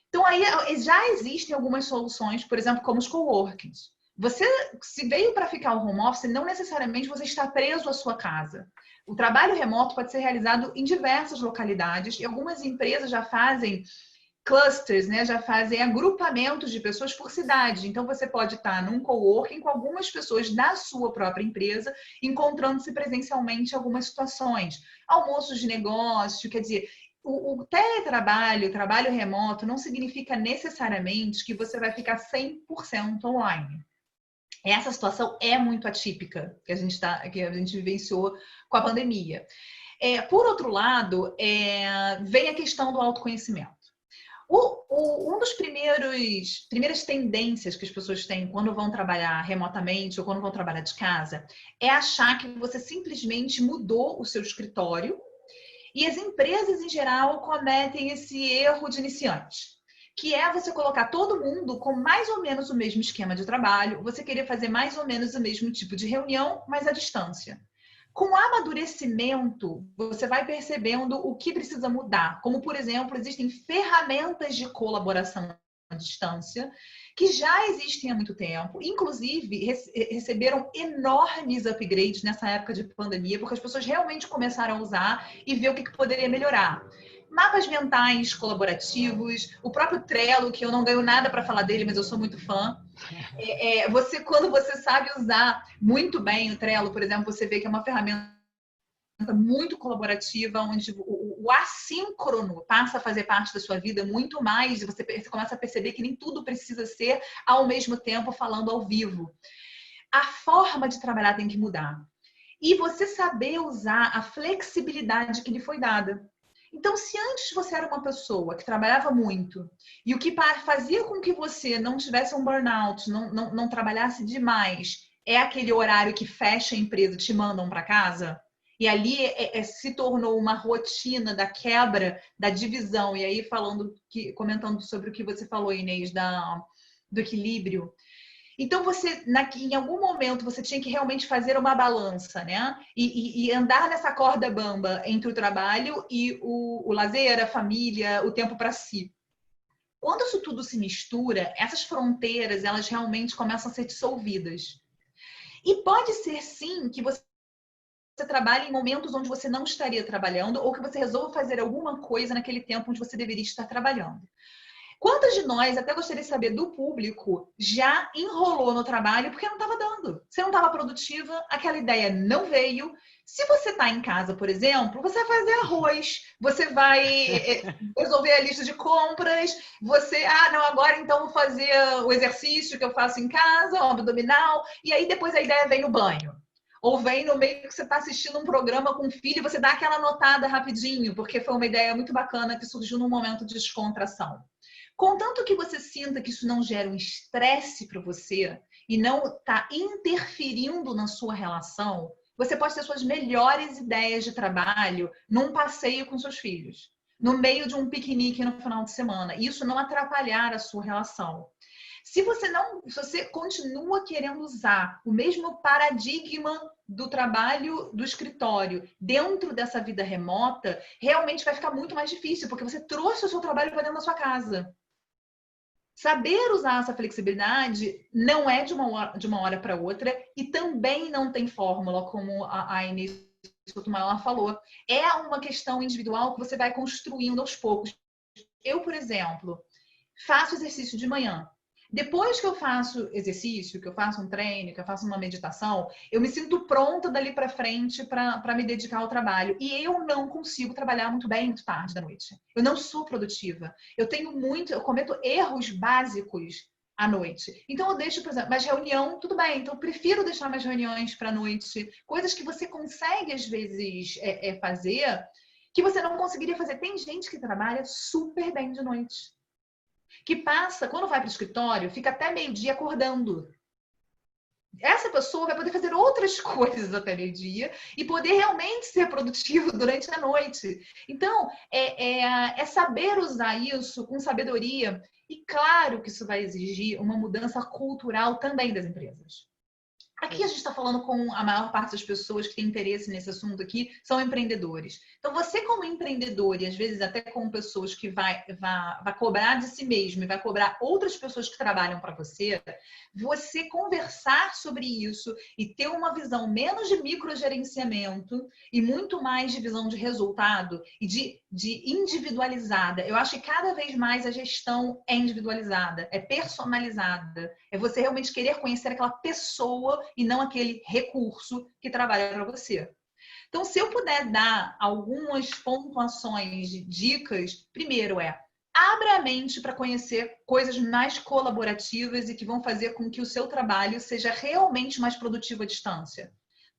[SPEAKER 4] Então aí já existem algumas soluções, por exemplo, como os coworkings. Você, se veio para ficar o home office, não necessariamente você está preso à sua casa. O trabalho remoto pode ser realizado em diversas localidades e algumas empresas já fazem clusters, né? Já fazem agrupamentos de pessoas por cidade. Então, você pode estar num coworking com algumas pessoas da sua própria empresa, encontrando-se presencialmente em algumas situações. Almoços de negócio, quer dizer, o teletrabalho, o trabalho remoto, não significa necessariamente que você vai ficar 100% online. Essa situação é muito atípica que a gente vivenciou com a pandemia. Por outro lado, vem a questão do autoconhecimento. Um dos primeiras tendências que as pessoas têm quando vão trabalhar remotamente ou quando vão trabalhar de casa é achar que você simplesmente mudou o seu escritório, e as empresas em geral cometem esse erro de iniciante, que é você colocar todo mundo com mais ou menos o mesmo esquema de trabalho, você querer fazer mais ou menos o mesmo tipo de reunião, mas à distância. Com o amadurecimento, você vai percebendo o que precisa mudar. Como, por exemplo, existem ferramentas de colaboração à distância que já existem há muito tempo. Inclusive, receberam enormes upgrades nessa época de pandemia, porque as pessoas realmente começaram a usar e ver o que poderia melhorar. Mapas mentais colaborativos, o próprio Trello, que eu não ganho nada para falar dele, mas eu sou muito fã. Quando você sabe usar muito bem o Trello, por exemplo, você vê que é uma ferramenta muito colaborativa, onde o assíncrono passa a fazer parte da sua vida muito mais, e você começa a perceber que nem tudo precisa ser ao mesmo tempo falando ao vivo. A forma de trabalhar tem que mudar. E você saber usar a flexibilidade que lhe foi dada. Então, se antes você era uma pessoa que trabalhava muito e o que fazia com que você não tivesse um burnout, não trabalhasse demais, é aquele horário que fecha a empresa, te mandam para casa, e ali se tornou uma rotina da quebra, da divisão, e aí comentando sobre o que você falou, Inês, do equilíbrio. Então, em algum momento, você tinha que realmente fazer uma balança, né? E andar nessa corda bamba entre o trabalho e o lazer, a família, o tempo para si. Quando isso tudo se mistura, essas fronteiras, elas realmente começam a ser dissolvidas. E pode ser, sim, que você trabalhe em momentos onde você não estaria trabalhando ou que você resolva fazer alguma coisa naquele tempo onde você deveria estar trabalhando. Quantas de nós, até gostaria de saber do público, já enrolou no trabalho porque não estava dando? Você não estava produtiva, aquela ideia não veio. Se você está em casa, por exemplo, você vai fazer arroz, você vai resolver a lista de compras, você, não, agora então vou fazer o exercício que eu faço em casa, o abdominal, e aí depois a ideia vem no banho. Ou vem no meio que você está assistindo um programa com o filho, você dá aquela notada rapidinho, porque foi uma ideia muito bacana que surgiu num momento de descontração. Contanto que você sinta que isso não gera um estresse para você e não está interferindo na sua relação, você pode ter suas melhores ideias de trabalho num passeio com seus filhos, no meio de um piquenique no final de semana. E isso não atrapalhar a sua relação. Se você continua querendo usar o mesmo paradigma do trabalho do escritório dentro dessa vida remota, realmente vai ficar muito mais difícil, porque você trouxe o seu trabalho para dentro da sua casa. Saber usar essa flexibilidade não é de uma hora para outra e também não tem fórmula, como a Inês Sotomayor falou. É uma questão individual que você vai construindo aos poucos. Eu, por exemplo, faço exercício de manhã. Depois que eu faço exercício, que eu faço um treino, que eu faço uma meditação, eu me sinto pronta dali para frente para me dedicar ao trabalho. E eu não consigo trabalhar muito bem muito tarde da noite. Eu não sou produtiva. Eu cometo erros básicos à noite. Então eu deixo, por exemplo, mais reunião, tudo bem. Então eu prefiro deixar mais reuniões para a noite. Coisas que você consegue, às vezes, fazer, que você não conseguiria fazer. Tem gente que trabalha super bem de noite. Que passa, quando vai para o escritório, fica até meio-dia acordando. Essa pessoa vai poder fazer outras coisas até meio-dia e poder realmente ser produtivo durante a noite. Então, é saber usar isso com sabedoria. E claro que isso vai exigir uma mudança cultural também das empresas. Aqui a gente está falando com a maior parte das pessoas que têm interesse nesse assunto aqui, são empreendedores. Então, você como empreendedor, e às vezes até como pessoas que vai cobrar de si mesmo e vai cobrar outras pessoas que trabalham para você conversar sobre isso e ter uma visão menos de microgerenciamento e muito mais de visão de resultado e de individualizada. Eu acho que cada vez mais a gestão é individualizada, é personalizada. É você realmente querer conhecer aquela pessoa e não aquele recurso que trabalha para você. Então, se eu puder dar algumas pontuações de dicas, primeiro abra a mente para conhecer coisas mais colaborativas e que vão fazer com que o seu trabalho seja realmente mais produtivo à distância.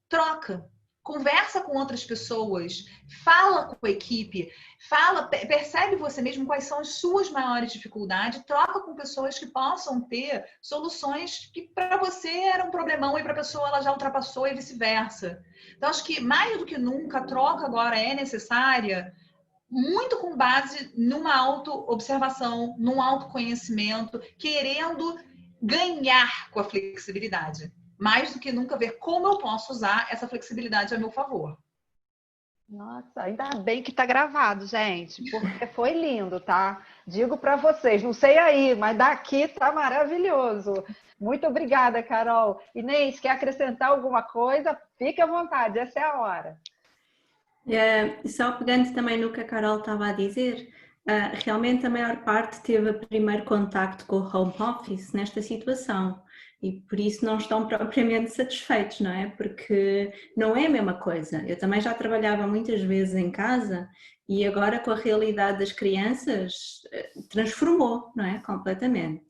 [SPEAKER 4] Troca. Conversa com outras pessoas, fala com a equipe, percebe você mesmo quais são as suas maiores dificuldades, troca com pessoas que possam ter soluções que para você era um problemão e para a pessoa ela já ultrapassou e vice-versa. Então, acho que mais do que nunca a troca agora é necessária, muito com base numa auto-observação, num autoconhecimento, querendo ganhar com a flexibilidade. Mais do que nunca ver como eu posso usar essa flexibilidade a meu favor.
[SPEAKER 3] Nossa, ainda bem que tá gravado, gente, porque foi lindo, tá? Digo para vocês, não sei aí, mas daqui tá maravilhoso. Muito obrigada, Carol. Inês, quer acrescentar alguma coisa? Fique à vontade, essa é a hora.
[SPEAKER 2] Só pegando também no que a Carol estava a dizer, realmente a maior parte teve o primeiro contacto com o home office nesta situação. E por isso não estão propriamente satisfeitos, não é? Porque não é a mesma coisa. Eu também já trabalhava muitas vezes em casa e agora com a realidade das crianças transformou, não é? Completamente.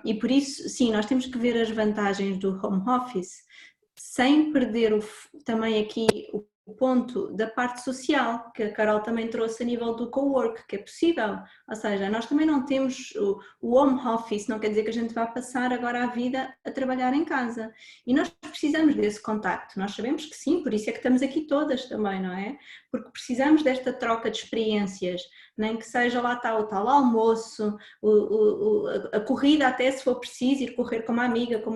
[SPEAKER 2] E por isso, sim, nós temos que ver as vantagens do home office sem perder também aqui o ponto da parte social, que a Carol também trouxe a nível do co-work, que é possível. Ou seja, nós também não temos o home office, não quer dizer que a gente vá passar agora a vida a trabalhar em casa. E nós precisamos desse contacto, nós sabemos que sim, por isso é que estamos aqui todas também, não é? Porque precisamos desta troca de experiências, nem que seja lá está o tal almoço, a corrida até se for preciso, ir correr com uma amiga, com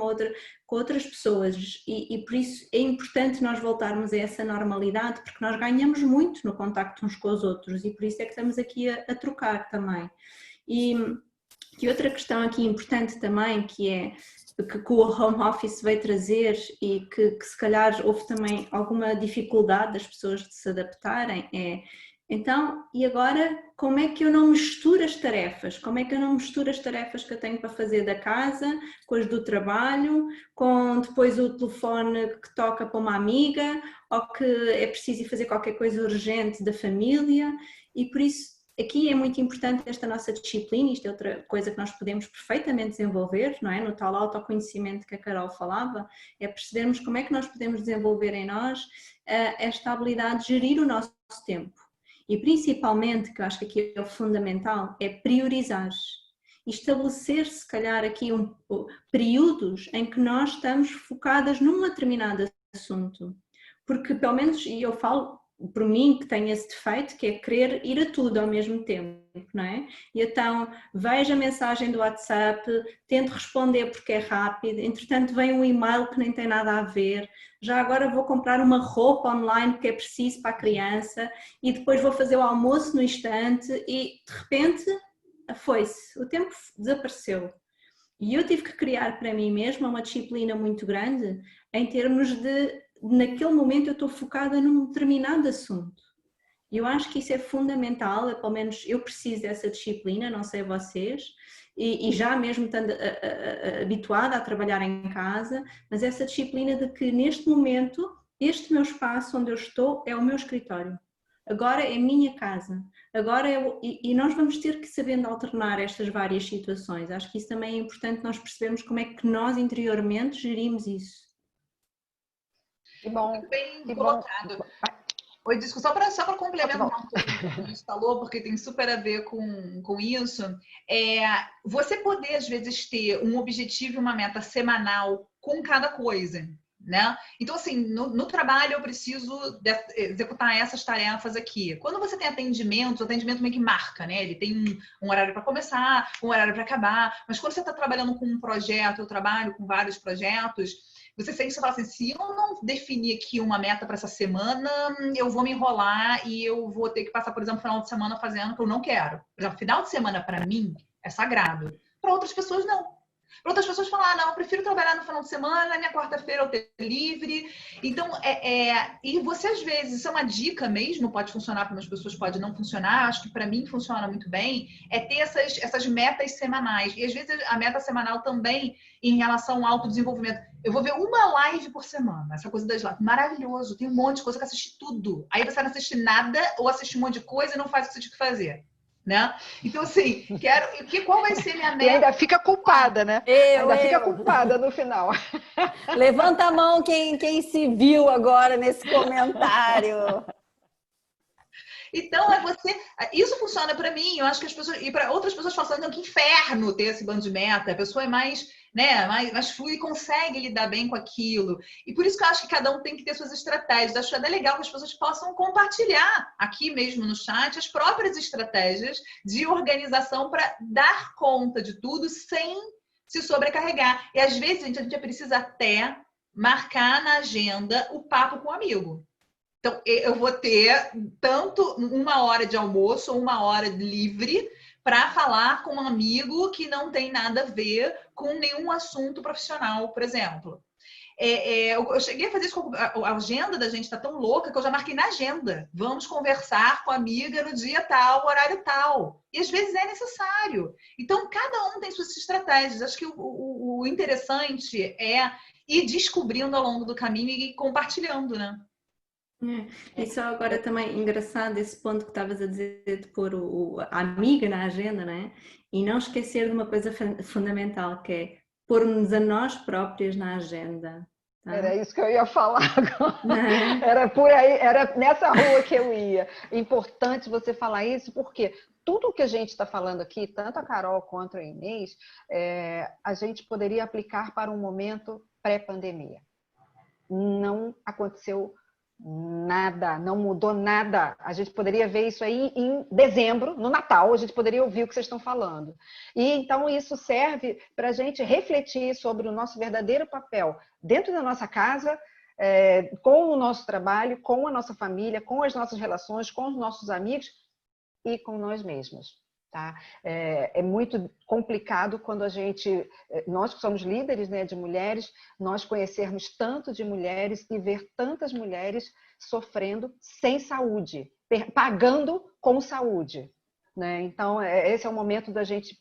[SPEAKER 2] outras pessoas e por isso é importante nós voltarmos a essa normalidade porque nós ganhamos muito no contacto uns com os outros e por isso é que estamos aqui a trocar também. E outra questão aqui importante também que é que o home office veio trazer e que se calhar houve também alguma dificuldade das pessoas de se adaptarem Então, e agora, como é que eu não misturo as tarefas? Como é que eu não misturo as tarefas que eu tenho para fazer da casa, com as do trabalho, com depois o telefone que toca para uma amiga, ou que é preciso ir fazer qualquer coisa urgente da família, e por isso aqui é muito importante esta nossa disciplina. Isto é outra coisa que nós podemos perfeitamente desenvolver, não é? No tal autoconhecimento que a Carol falava, é percebermos como é que nós podemos desenvolver em nós esta habilidade de gerir o nosso tempo. E principalmente, que eu acho que aqui é o fundamental, é priorizar. E estabelecer, se calhar, aqui períodos em que nós estamos focadas num determinado assunto. Porque, pelo menos, e eu falo por mim que tenho esse defeito, que é querer ir a tudo ao mesmo tempo, não é? E então, vejo a mensagem do WhatsApp, tento responder porque é rápido, entretanto vem um e-mail que nem tem nada a ver, já agora vou comprar uma roupa online porque é preciso para a criança e depois vou fazer o almoço no instante e, de repente, foi-se, o tempo desapareceu. E eu tive que criar para mim mesma uma disciplina muito grande em termos de, naquele momento eu estou focada num determinado assunto. E eu acho que isso é fundamental, pelo menos eu preciso dessa disciplina, não sei vocês, e já mesmo estando habituada a trabalhar em casa, mas essa disciplina de que neste momento, este meu espaço onde eu estou é o meu escritório. Agora é minha casa, agora e nós vamos ter que saber alternar estas várias situações. Acho que isso também é importante nós percebermos como é que nós interiormente gerimos isso.
[SPEAKER 3] Que bom,
[SPEAKER 4] Muito bem
[SPEAKER 3] que
[SPEAKER 4] colocado.
[SPEAKER 3] bom.
[SPEAKER 4] Oi, desculpa, só para complementar um pouco o que a gente falou, porque tem super a ver com isso. Você poder, às vezes, ter um objetivo e uma meta semanal com cada coisa. Né? Então, assim, no trabalho eu preciso executar essas tarefas aqui. Quando você tem atendimento, o atendimento meio que marca, né? Ele tem um horário para começar, um horário para acabar. Mas quando você está trabalhando com um projeto, eu trabalho com vários projetos, você sente, você fala assim, se eu não definir aqui uma meta para essa semana, eu vou me enrolar e eu vou ter que passar, por exemplo, o final de semana fazendo o que eu não quero. Por exemplo, final de semana para mim é sagrado. Para outras pessoas, não. Para outras pessoas falar, não, eu prefiro trabalhar no final de semana, minha quarta-feira eu ter livre. Então, e você às vezes, isso é uma dica mesmo, pode funcionar para umas pessoas, pode não funcionar, acho que para mim funciona muito bem, é ter essas metas semanais. E às vezes a meta semanal também em relação ao autodesenvolvimento. Eu vou ver uma live por semana, essa coisa das lives. Maravilhoso, tem um monte de coisa que assistir tudo. Aí você não assiste nada ou assiste um monte de coisa e não faz o que você tinha que fazer. Né? Então, assim, qual vai ser minha meta?
[SPEAKER 3] E ainda fica culpada, né? Ainda fica culpada no final.
[SPEAKER 1] Levanta a mão quem se viu agora nesse comentário.
[SPEAKER 4] Então, isso funciona para mim, eu acho que as pessoas, e para outras pessoas falam, não, que inferno ter esse bando de meta, a pessoa é mais, né, mais fluida e consegue lidar bem com aquilo. E por isso que eu acho que cada um tem que ter suas estratégias. Acho até legal que as pessoas possam compartilhar aqui mesmo no chat as próprias estratégias de organização para dar conta de tudo sem se sobrecarregar. E às vezes a gente precisa até marcar na agenda o papo com o amigo. Então, eu vou ter tanto uma hora de almoço ou uma hora livre para falar com um amigo que não tem nada a ver com nenhum assunto profissional, por exemplo. Eu cheguei a fazer isso, a agenda da gente está tão louca que eu já marquei na agenda. Vamos conversar com a amiga no dia tal, horário tal. E às vezes é necessário. Então, cada um tem suas estratégias. Acho que o interessante é ir descobrindo ao longo do caminho e compartilhando, né?
[SPEAKER 2] E só agora também engraçado esse ponto que estavas a dizer de pôr a amiga na agenda, não é? E não esquecer de uma coisa fundamental, que é pôr-nos a nós próprias na agenda. Tá?
[SPEAKER 3] Era isso que eu ia falar agora.
[SPEAKER 2] Não.
[SPEAKER 3] Era por aí, era nessa rua que eu ia. É importante você falar isso, porque tudo que a gente está falando aqui, tanto a Carol quanto a Inês, a gente poderia aplicar para um momento pré-pandemia. Não aconteceu nada, não mudou nada. A gente poderia ver isso aí em dezembro, no Natal, a gente poderia ouvir o que vocês estão falando. E então isso serve para a gente refletir sobre o nosso verdadeiro papel dentro da nossa casa, com o nosso trabalho, com a nossa família, com as nossas relações, com os nossos amigos e com nós mesmos. Tá? É muito complicado quando nós que somos líderes, né, de mulheres, nós conhecermos tanto de mulheres e ver tantas mulheres sofrendo sem saúde, pagando com saúde. Né? Então, esse é o momento da gente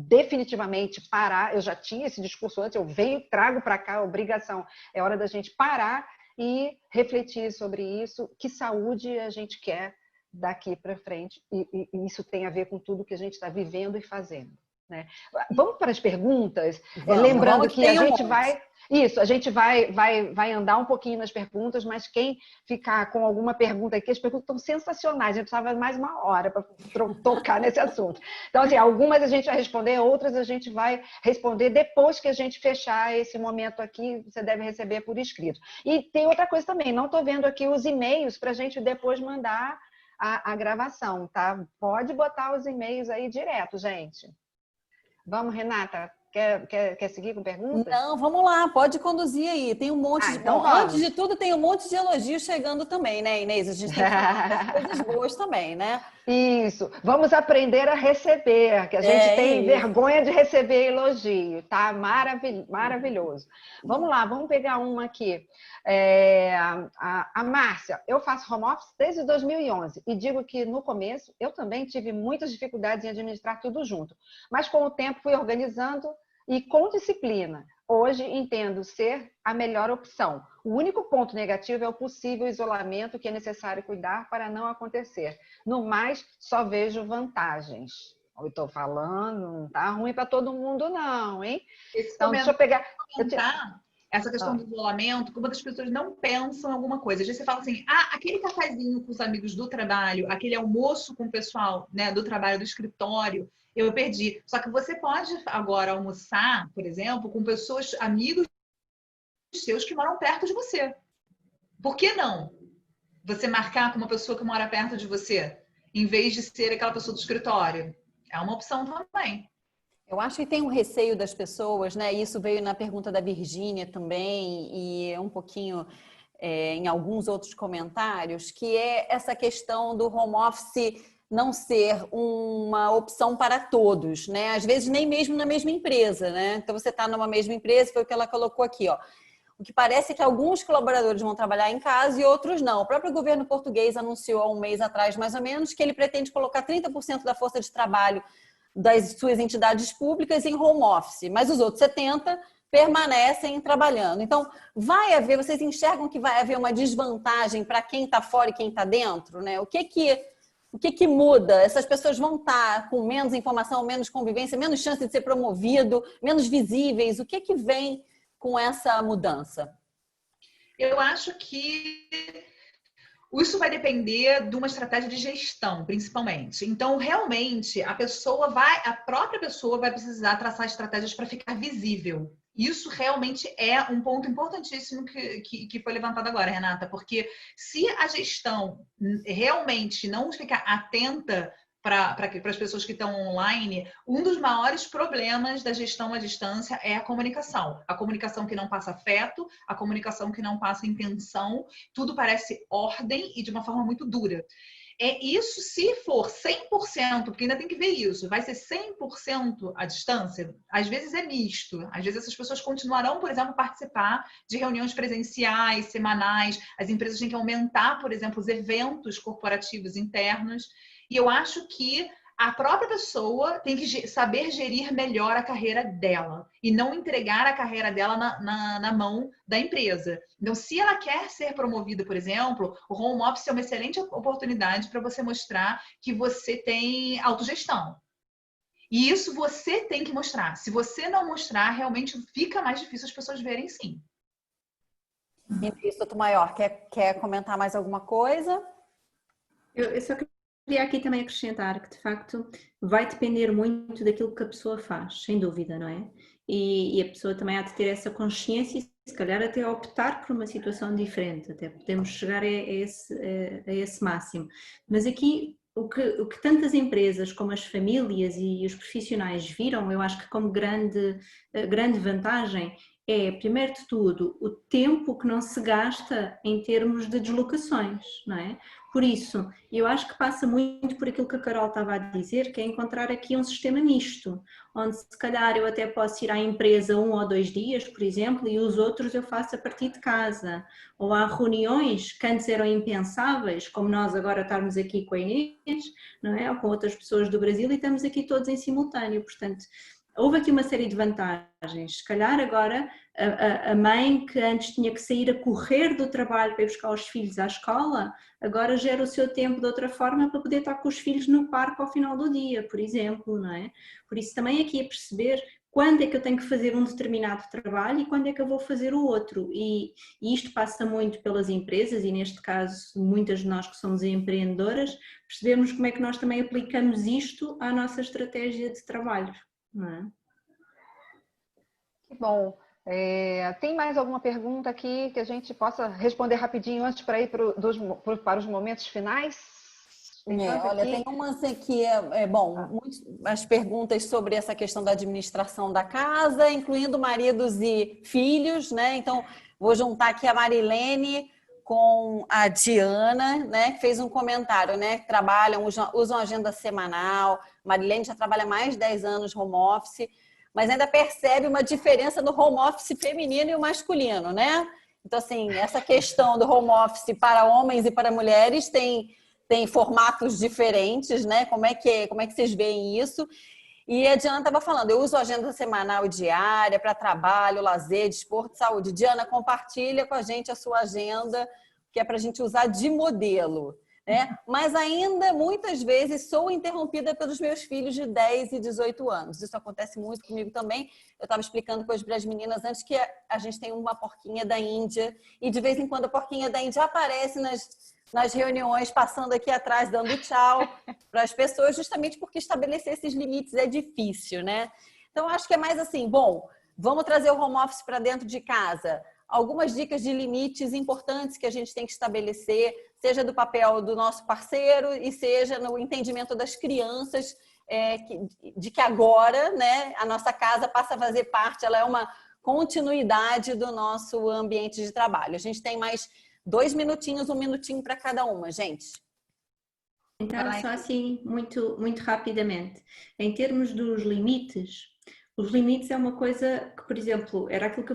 [SPEAKER 3] definitivamente parar. Eu já tinha esse discurso antes, eu trago para cá a obrigação. É hora da gente parar e refletir sobre isso, que saúde a gente quer daqui para frente, e isso tem a ver com tudo que a gente está vivendo e fazendo. Né? Vamos para as perguntas? Lembrando que a gente vai andar um pouquinho nas perguntas, mas quem ficar com alguma pergunta aqui, as perguntas estão sensacionais, a gente precisava mais uma hora para tocar nesse assunto. Então, assim, algumas a gente vai responder, outras a gente vai responder depois que a gente fechar esse momento aqui, você deve receber por escrito. E tem outra coisa também, não estou vendo aqui os e-mails para a gente depois mandar a gravação, tá? Pode botar os e-mails aí direto, gente. Vamos, Renata, quer seguir com perguntas?
[SPEAKER 1] Não, vamos lá, pode conduzir aí. Tem um monte de...
[SPEAKER 3] Então
[SPEAKER 1] Bom, antes de tudo, tem um monte de elogios chegando também, né, Inês? A gente tem que falar das coisas boas também, né?
[SPEAKER 3] Isso, vamos aprender a receber, que a gente tem vergonha de receber elogio, tá? Maravilhoso. Vamos lá, vamos pegar uma aqui. A Márcia, eu faço home office desde 2011 e digo que no começo eu também tive muitas dificuldades em administrar tudo junto, mas com o tempo fui organizando e com disciplina. Hoje entendo ser a melhor opção. O único ponto negativo é o possível isolamento que é necessário cuidar para não acontecer. No mais, só vejo vantagens. Eu estou falando, não está ruim para todo mundo não, hein? Então, deixa eu pegar...
[SPEAKER 4] Essa questão do isolamento, como as pessoas não pensam em alguma coisa. Às vezes você fala assim, aquele cafezinho com os amigos do trabalho, aquele almoço com o pessoal, né, do trabalho, do escritório, eu perdi. Só que você pode agora almoçar, por exemplo, com pessoas, amigos seus que moram perto de você. Por que não você marcar com uma pessoa que mora perto de você, em vez de ser aquela pessoa do escritório? É uma opção também.
[SPEAKER 1] Eu acho que tem um receio das pessoas, né? Isso veio na pergunta da Virgínia também e um pouquinho em alguns outros comentários, que é essa questão do home office não ser uma opção para todos, né? Às vezes nem mesmo na mesma empresa, né? Então você está numa mesma empresa, foi o que ela colocou aqui, ó. O que parece é que alguns colaboradores vão trabalhar em casa e outros não. O próprio governo português anunciou há um mês atrás, mais ou menos, que ele pretende colocar 30% da força de trabalho das suas entidades públicas em home office, mas os outros 70% permanecem trabalhando. Então, vocês enxergam que vai haver uma desvantagem para quem está fora e quem está dentro, né? O que muda? Essas pessoas vão estar com menos informação, menos convivência, menos chance de ser promovido, menos visíveis. O que vem com essa mudança?
[SPEAKER 4] Eu acho que isso vai depender de uma estratégia de gestão, principalmente. Então, realmente, a própria pessoa vai precisar traçar estratégias para ficar visível. Isso realmente é um ponto importantíssimo que foi levantado agora, Renata, porque se a gestão realmente não ficar atenta para as pessoas que estão online, um dos maiores problemas da gestão à distância é a comunicação. A comunicação que não passa afeto, a comunicação que não passa intenção, tudo parece ordem e de uma forma muito dura. Isso se for 100%, porque ainda tem que ver isso, vai ser 100% à distância? Às vezes é misto, às vezes essas pessoas continuarão, por exemplo, participar de reuniões presenciais, semanais, as empresas têm que aumentar, por exemplo, os eventos corporativos internos, e eu acho que a própria pessoa tem que saber gerir melhor a carreira dela e não entregar a carreira dela na mão da empresa. Então, se ela quer ser promovida, por exemplo, o home office é uma excelente oportunidade para você mostrar que você tem autogestão. E isso você tem que mostrar. Se você não mostrar, realmente fica mais difícil as pessoas verem sim.
[SPEAKER 1] Inês Sotomayor, quer comentar mais alguma coisa?
[SPEAKER 2] Eu só queria aqui também acrescentar que, de facto, vai depender muito daquilo que a pessoa faz, sem dúvida, não é? E a pessoa também há de ter essa consciência e, se calhar, até optar por uma situação diferente, até podemos chegar a esse máximo. Mas aqui, o que tantas empresas como as famílias e os profissionais viram, eu acho que como grande vantagem, é, primeiro de tudo, o tempo que não se gasta em termos de deslocações, não é? Por isso, eu acho que passa muito por aquilo que a Carol estava a dizer, que é encontrar aqui um sistema misto, onde se calhar eu até posso ir à empresa 1 ou 2 dias, por exemplo, e os outros eu faço a partir de casa. Ou há reuniões que antes eram impensáveis, como nós agora estarmos aqui com a Inês, não é? Ou com outras pessoas do Brasil, e estamos aqui todos em simultâneo, portanto... Houve aqui uma série de vantagens. Se calhar agora a mãe que antes tinha que sair a correr do trabalho para ir buscar os filhos à escola, agora gera o seu tempo de outra forma para poder estar com os filhos no parque ao final do dia, por exemplo, não é? Por isso também aqui é perceber quando é que eu tenho que fazer um determinado trabalho e quando é que eu vou fazer o outro. E isto passa muito pelas empresas e neste caso muitas de nós que somos empreendedoras, percebemos como é que nós também aplicamos isto à nossa estratégia de trabalho. Não é?
[SPEAKER 3] Que bom. Tem mais alguma pergunta aqui que a gente possa responder rapidinho antes para ir para os momentos finais?
[SPEAKER 1] Olha, tem umas aqui, as perguntas sobre essa questão da administração da casa, incluindo maridos e filhos, né? Então, vou juntar aqui a Marilene com a Diana, né, que fez um comentário, né, que trabalham, usam agenda semanal. Marilene já trabalha mais de 10 anos home office, mas ainda percebe uma diferença no home office feminino e o masculino, né? Então, assim, essa questão do home office para homens e para mulheres tem formatos diferentes, né? Como é que vocês veem isso? E a Diana estava falando, eu uso agenda semanal e diária para trabalho, lazer, desporto, saúde. Diana, compartilha com a gente a sua agenda, que é para a gente usar de modelo, né? Mas ainda, muitas vezes, sou interrompida pelos meus filhos de 10 e 18 anos. Isso acontece muito comigo também. Eu estava explicando coisas para as meninas antes que a gente tem uma porquinha da Índia e, de vez em quando, a porquinha da Índia aparece nas reuniões, passando aqui atrás, dando tchau para as pessoas, justamente porque estabelecer esses limites é difícil, né? Então, acho que é mais assim, bom, vamos trazer o home office para dentro de casa. Algumas dicas de limites importantes que a gente tem que estabelecer, seja do papel do nosso parceiro e seja no entendimento das crianças, de que agora, né, a nossa casa passa a fazer parte, ela é uma continuidade do nosso ambiente de trabalho. A gente tem mais 2 minutinhos, 1 minutinho para cada uma, gente.
[SPEAKER 2] Então, só assim, muito, muito rapidamente. Em termos dos limites, os limites é uma coisa que, por exemplo, era aquilo que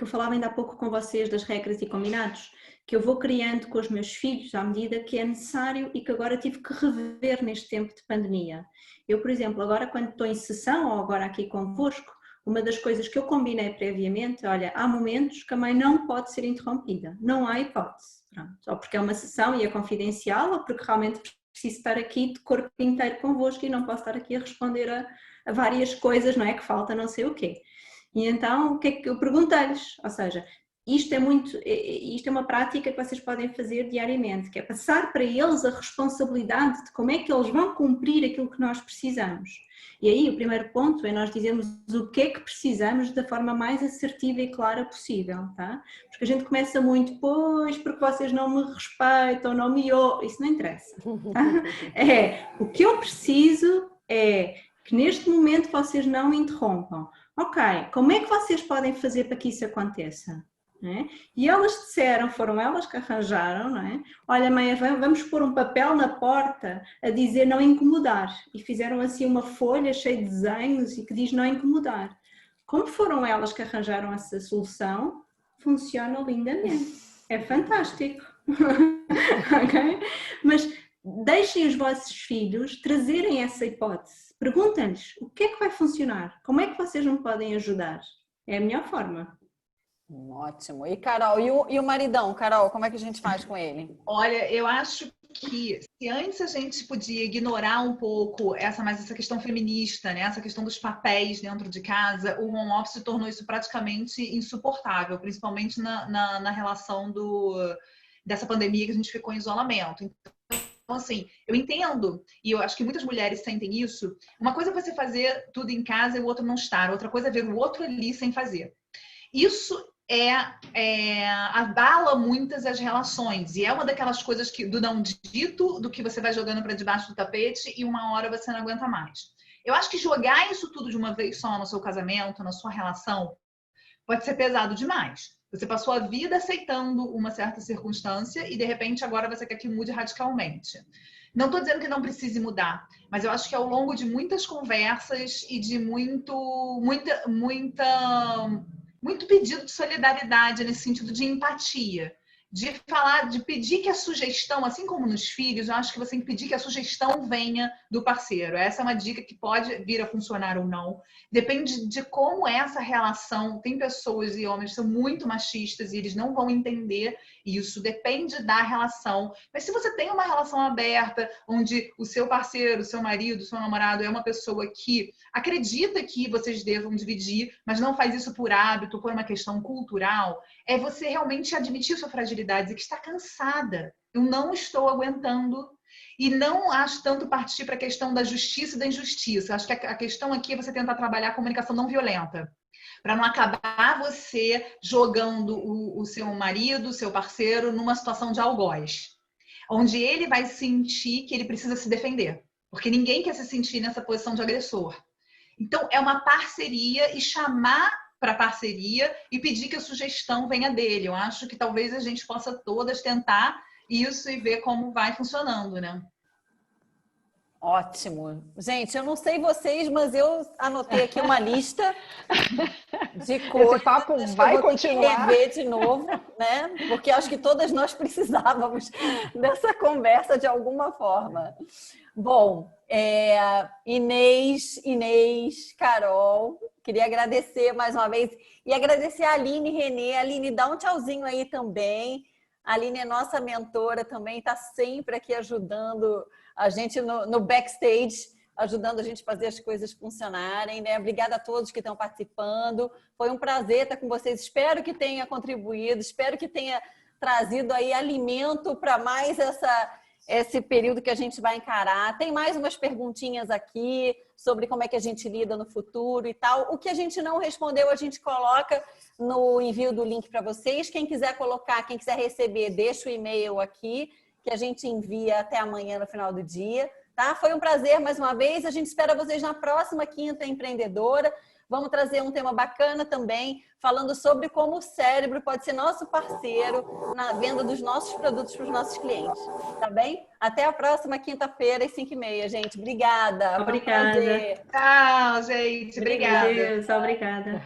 [SPEAKER 2] eu falava ainda há pouco com vocês das regras e combinados, que eu vou criando com os meus filhos à medida que é necessário e que agora tive que rever neste tempo de pandemia. Eu, por exemplo, agora quando estou em sessão ou agora aqui convosco, uma das coisas que eu combinei previamente, olha, há momentos que a mãe não pode ser interrompida, não há hipótese, pronto. Ou porque é uma sessão e é confidencial, ou porque realmente preciso estar aqui de corpo inteiro convosco e não posso estar aqui a responder a várias coisas, não é? Que falta não sei o quê. E então, o que é que eu perguntei-lhes? Ou seja, isto é uma prática que vocês podem fazer diariamente, que é passar para eles a responsabilidade de como é que eles vão cumprir aquilo que nós precisamos. E aí o primeiro ponto é nós dizermos o que é que precisamos da forma mais assertiva e clara possível, tá? Porque a gente começa muito, pois, porque vocês não me respeitam, não me ouvem, isso não interessa. Tá? O que eu preciso é que neste momento vocês não interrompam. Ok, como é que vocês podem fazer para que isso aconteça? É? E elas disseram, foram elas que arranjaram, não é? Olha, mãe, vamos pôr um papel na porta a dizer não incomodar. E fizeram assim uma folha cheia de desenhos e que diz não incomodar. Como foram elas que arranjaram essa solução, funciona lindamente. É fantástico. Ok? Mas deixem os vossos filhos trazerem essa hipótese. Perguntem-lhes o que é que vai funcionar? Como é que vocês me podem ajudar? É a melhor forma.
[SPEAKER 1] Ótimo. E Carol, e o maridão? Carol, como é que a gente faz com ele?
[SPEAKER 4] Olha, eu acho que se antes a gente podia ignorar um pouco essa questão feminista, né? Essa questão dos papéis dentro de casa, o home office tornou isso praticamente insuportável, principalmente na relação dessa pandemia que a gente ficou em isolamento. Então, assim, eu entendo, e eu acho que muitas mulheres sentem isso. Uma coisa é você fazer tudo em casa e o outro não estar, outra coisa é ver o outro ali sem fazer. Isso abala muitas as relações, e é uma daquelas coisas do não dito, do que você vai jogando para debaixo do tapete e uma hora você não aguenta mais. Eu acho que jogar isso tudo de uma vez só no seu casamento, na sua relação, pode ser pesado demais. Você passou a vida aceitando uma certa circunstância e, de repente, agora você quer que mude radicalmente. Não estou dizendo que não precise mudar, mas eu acho que ao longo de muitas conversas e de muito pedido de solidariedade nesse sentido de empatia, de falar, de pedir que a sugestão, assim como nos filhos, eu acho que você tem que pedir que a sugestão venha do parceiro. Essa é uma dica que pode vir a funcionar ou não. Depende de como é essa relação. Tem pessoas e homens que são muito machistas e eles não vão entender isso. Depende da relação. Mas se você tem uma relação aberta, onde o seu parceiro, o seu marido, o seu namorado é uma pessoa que acredita que vocês devam dividir, mas não faz isso por hábito, por uma questão cultural, é você realmente admitir sua fragilidade e que está cansada. Eu não estou aguentando. E não acho tanto partir para a questão da justiça e da injustiça. Acho que a questão aqui é você tentar trabalhar a comunicação não violenta. Para não acabar você jogando o seu marido, o seu parceiro, numa situação de algoz. Onde ele vai sentir que ele precisa se defender. Porque ninguém quer se sentir nessa posição de agressor. Então, é uma parceria e chamar para parceria e pedir que a sugestão venha dele. Eu acho que talvez a gente possa todas tentar isso e ver como vai funcionando, né?
[SPEAKER 1] Ótimo. Gente, eu não sei vocês, mas eu anotei aqui uma lista de coisas.
[SPEAKER 3] Esse papo vai continuar.
[SPEAKER 1] Rever de novo, né? Porque acho que todas nós precisávamos dessa conversa de alguma forma. Bom, Inês, Carol, queria agradecer mais uma vez e agradecer a Aline e Renê. Aline, dá um tchauzinho aí também. A Aline é nossa mentora também, está sempre aqui ajudando a gente no backstage, ajudando a gente a fazer as coisas funcionarem, né? Obrigada a todos que estão participando. Foi um prazer estar com vocês. Espero que tenha contribuído, espero que tenha trazido aí alimento para mais esse período que a gente vai encarar. Tem mais umas perguntinhas aqui sobre como é que a gente lida no futuro e tal. O que a gente não respondeu, a gente coloca no envio do link para vocês. Quem quiser colocar, quem quiser receber, deixa o e-mail aqui, que a gente envia até amanhã no final do dia. Tá? Foi um prazer mais uma vez. A gente espera vocês na próxima Quinta Empreendedora. Vamos trazer um tema bacana também, falando sobre como o cérebro pode ser nosso parceiro na venda dos nossos produtos para os nossos clientes. Tá bem? Até a próxima quinta-feira, às 5h30, gente. Obrigada.
[SPEAKER 2] Obrigada.
[SPEAKER 4] Tchau, gente. Obrigada.
[SPEAKER 2] Deus, obrigada.